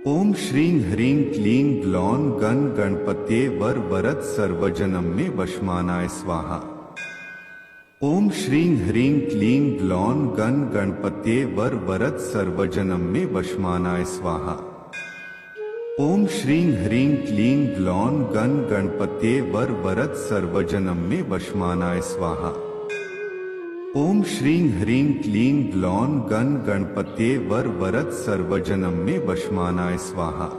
ओम श्रीं ह्रीं क्लीं ग्लौं गण गणपत्ये वर वरद सर्वजनम में वशमानाय स्वाहा। ओम श्रीं ह्रीं क्लीं ग्लौं गण गणपत्ये वर वरद सर्वजनम में वशमानाय स्वाहा। ओम श्रीं ह्रीं क्लीं ग्लौं गण गणपत्ये वर वरद सर्वजनम में वशमानाय स्वाहा। ओम श्रीं ह्रीं क्लीं ग्लौं गण गणपत्ये वर वरद सर्वजनम में वशमानाय स्वाहा।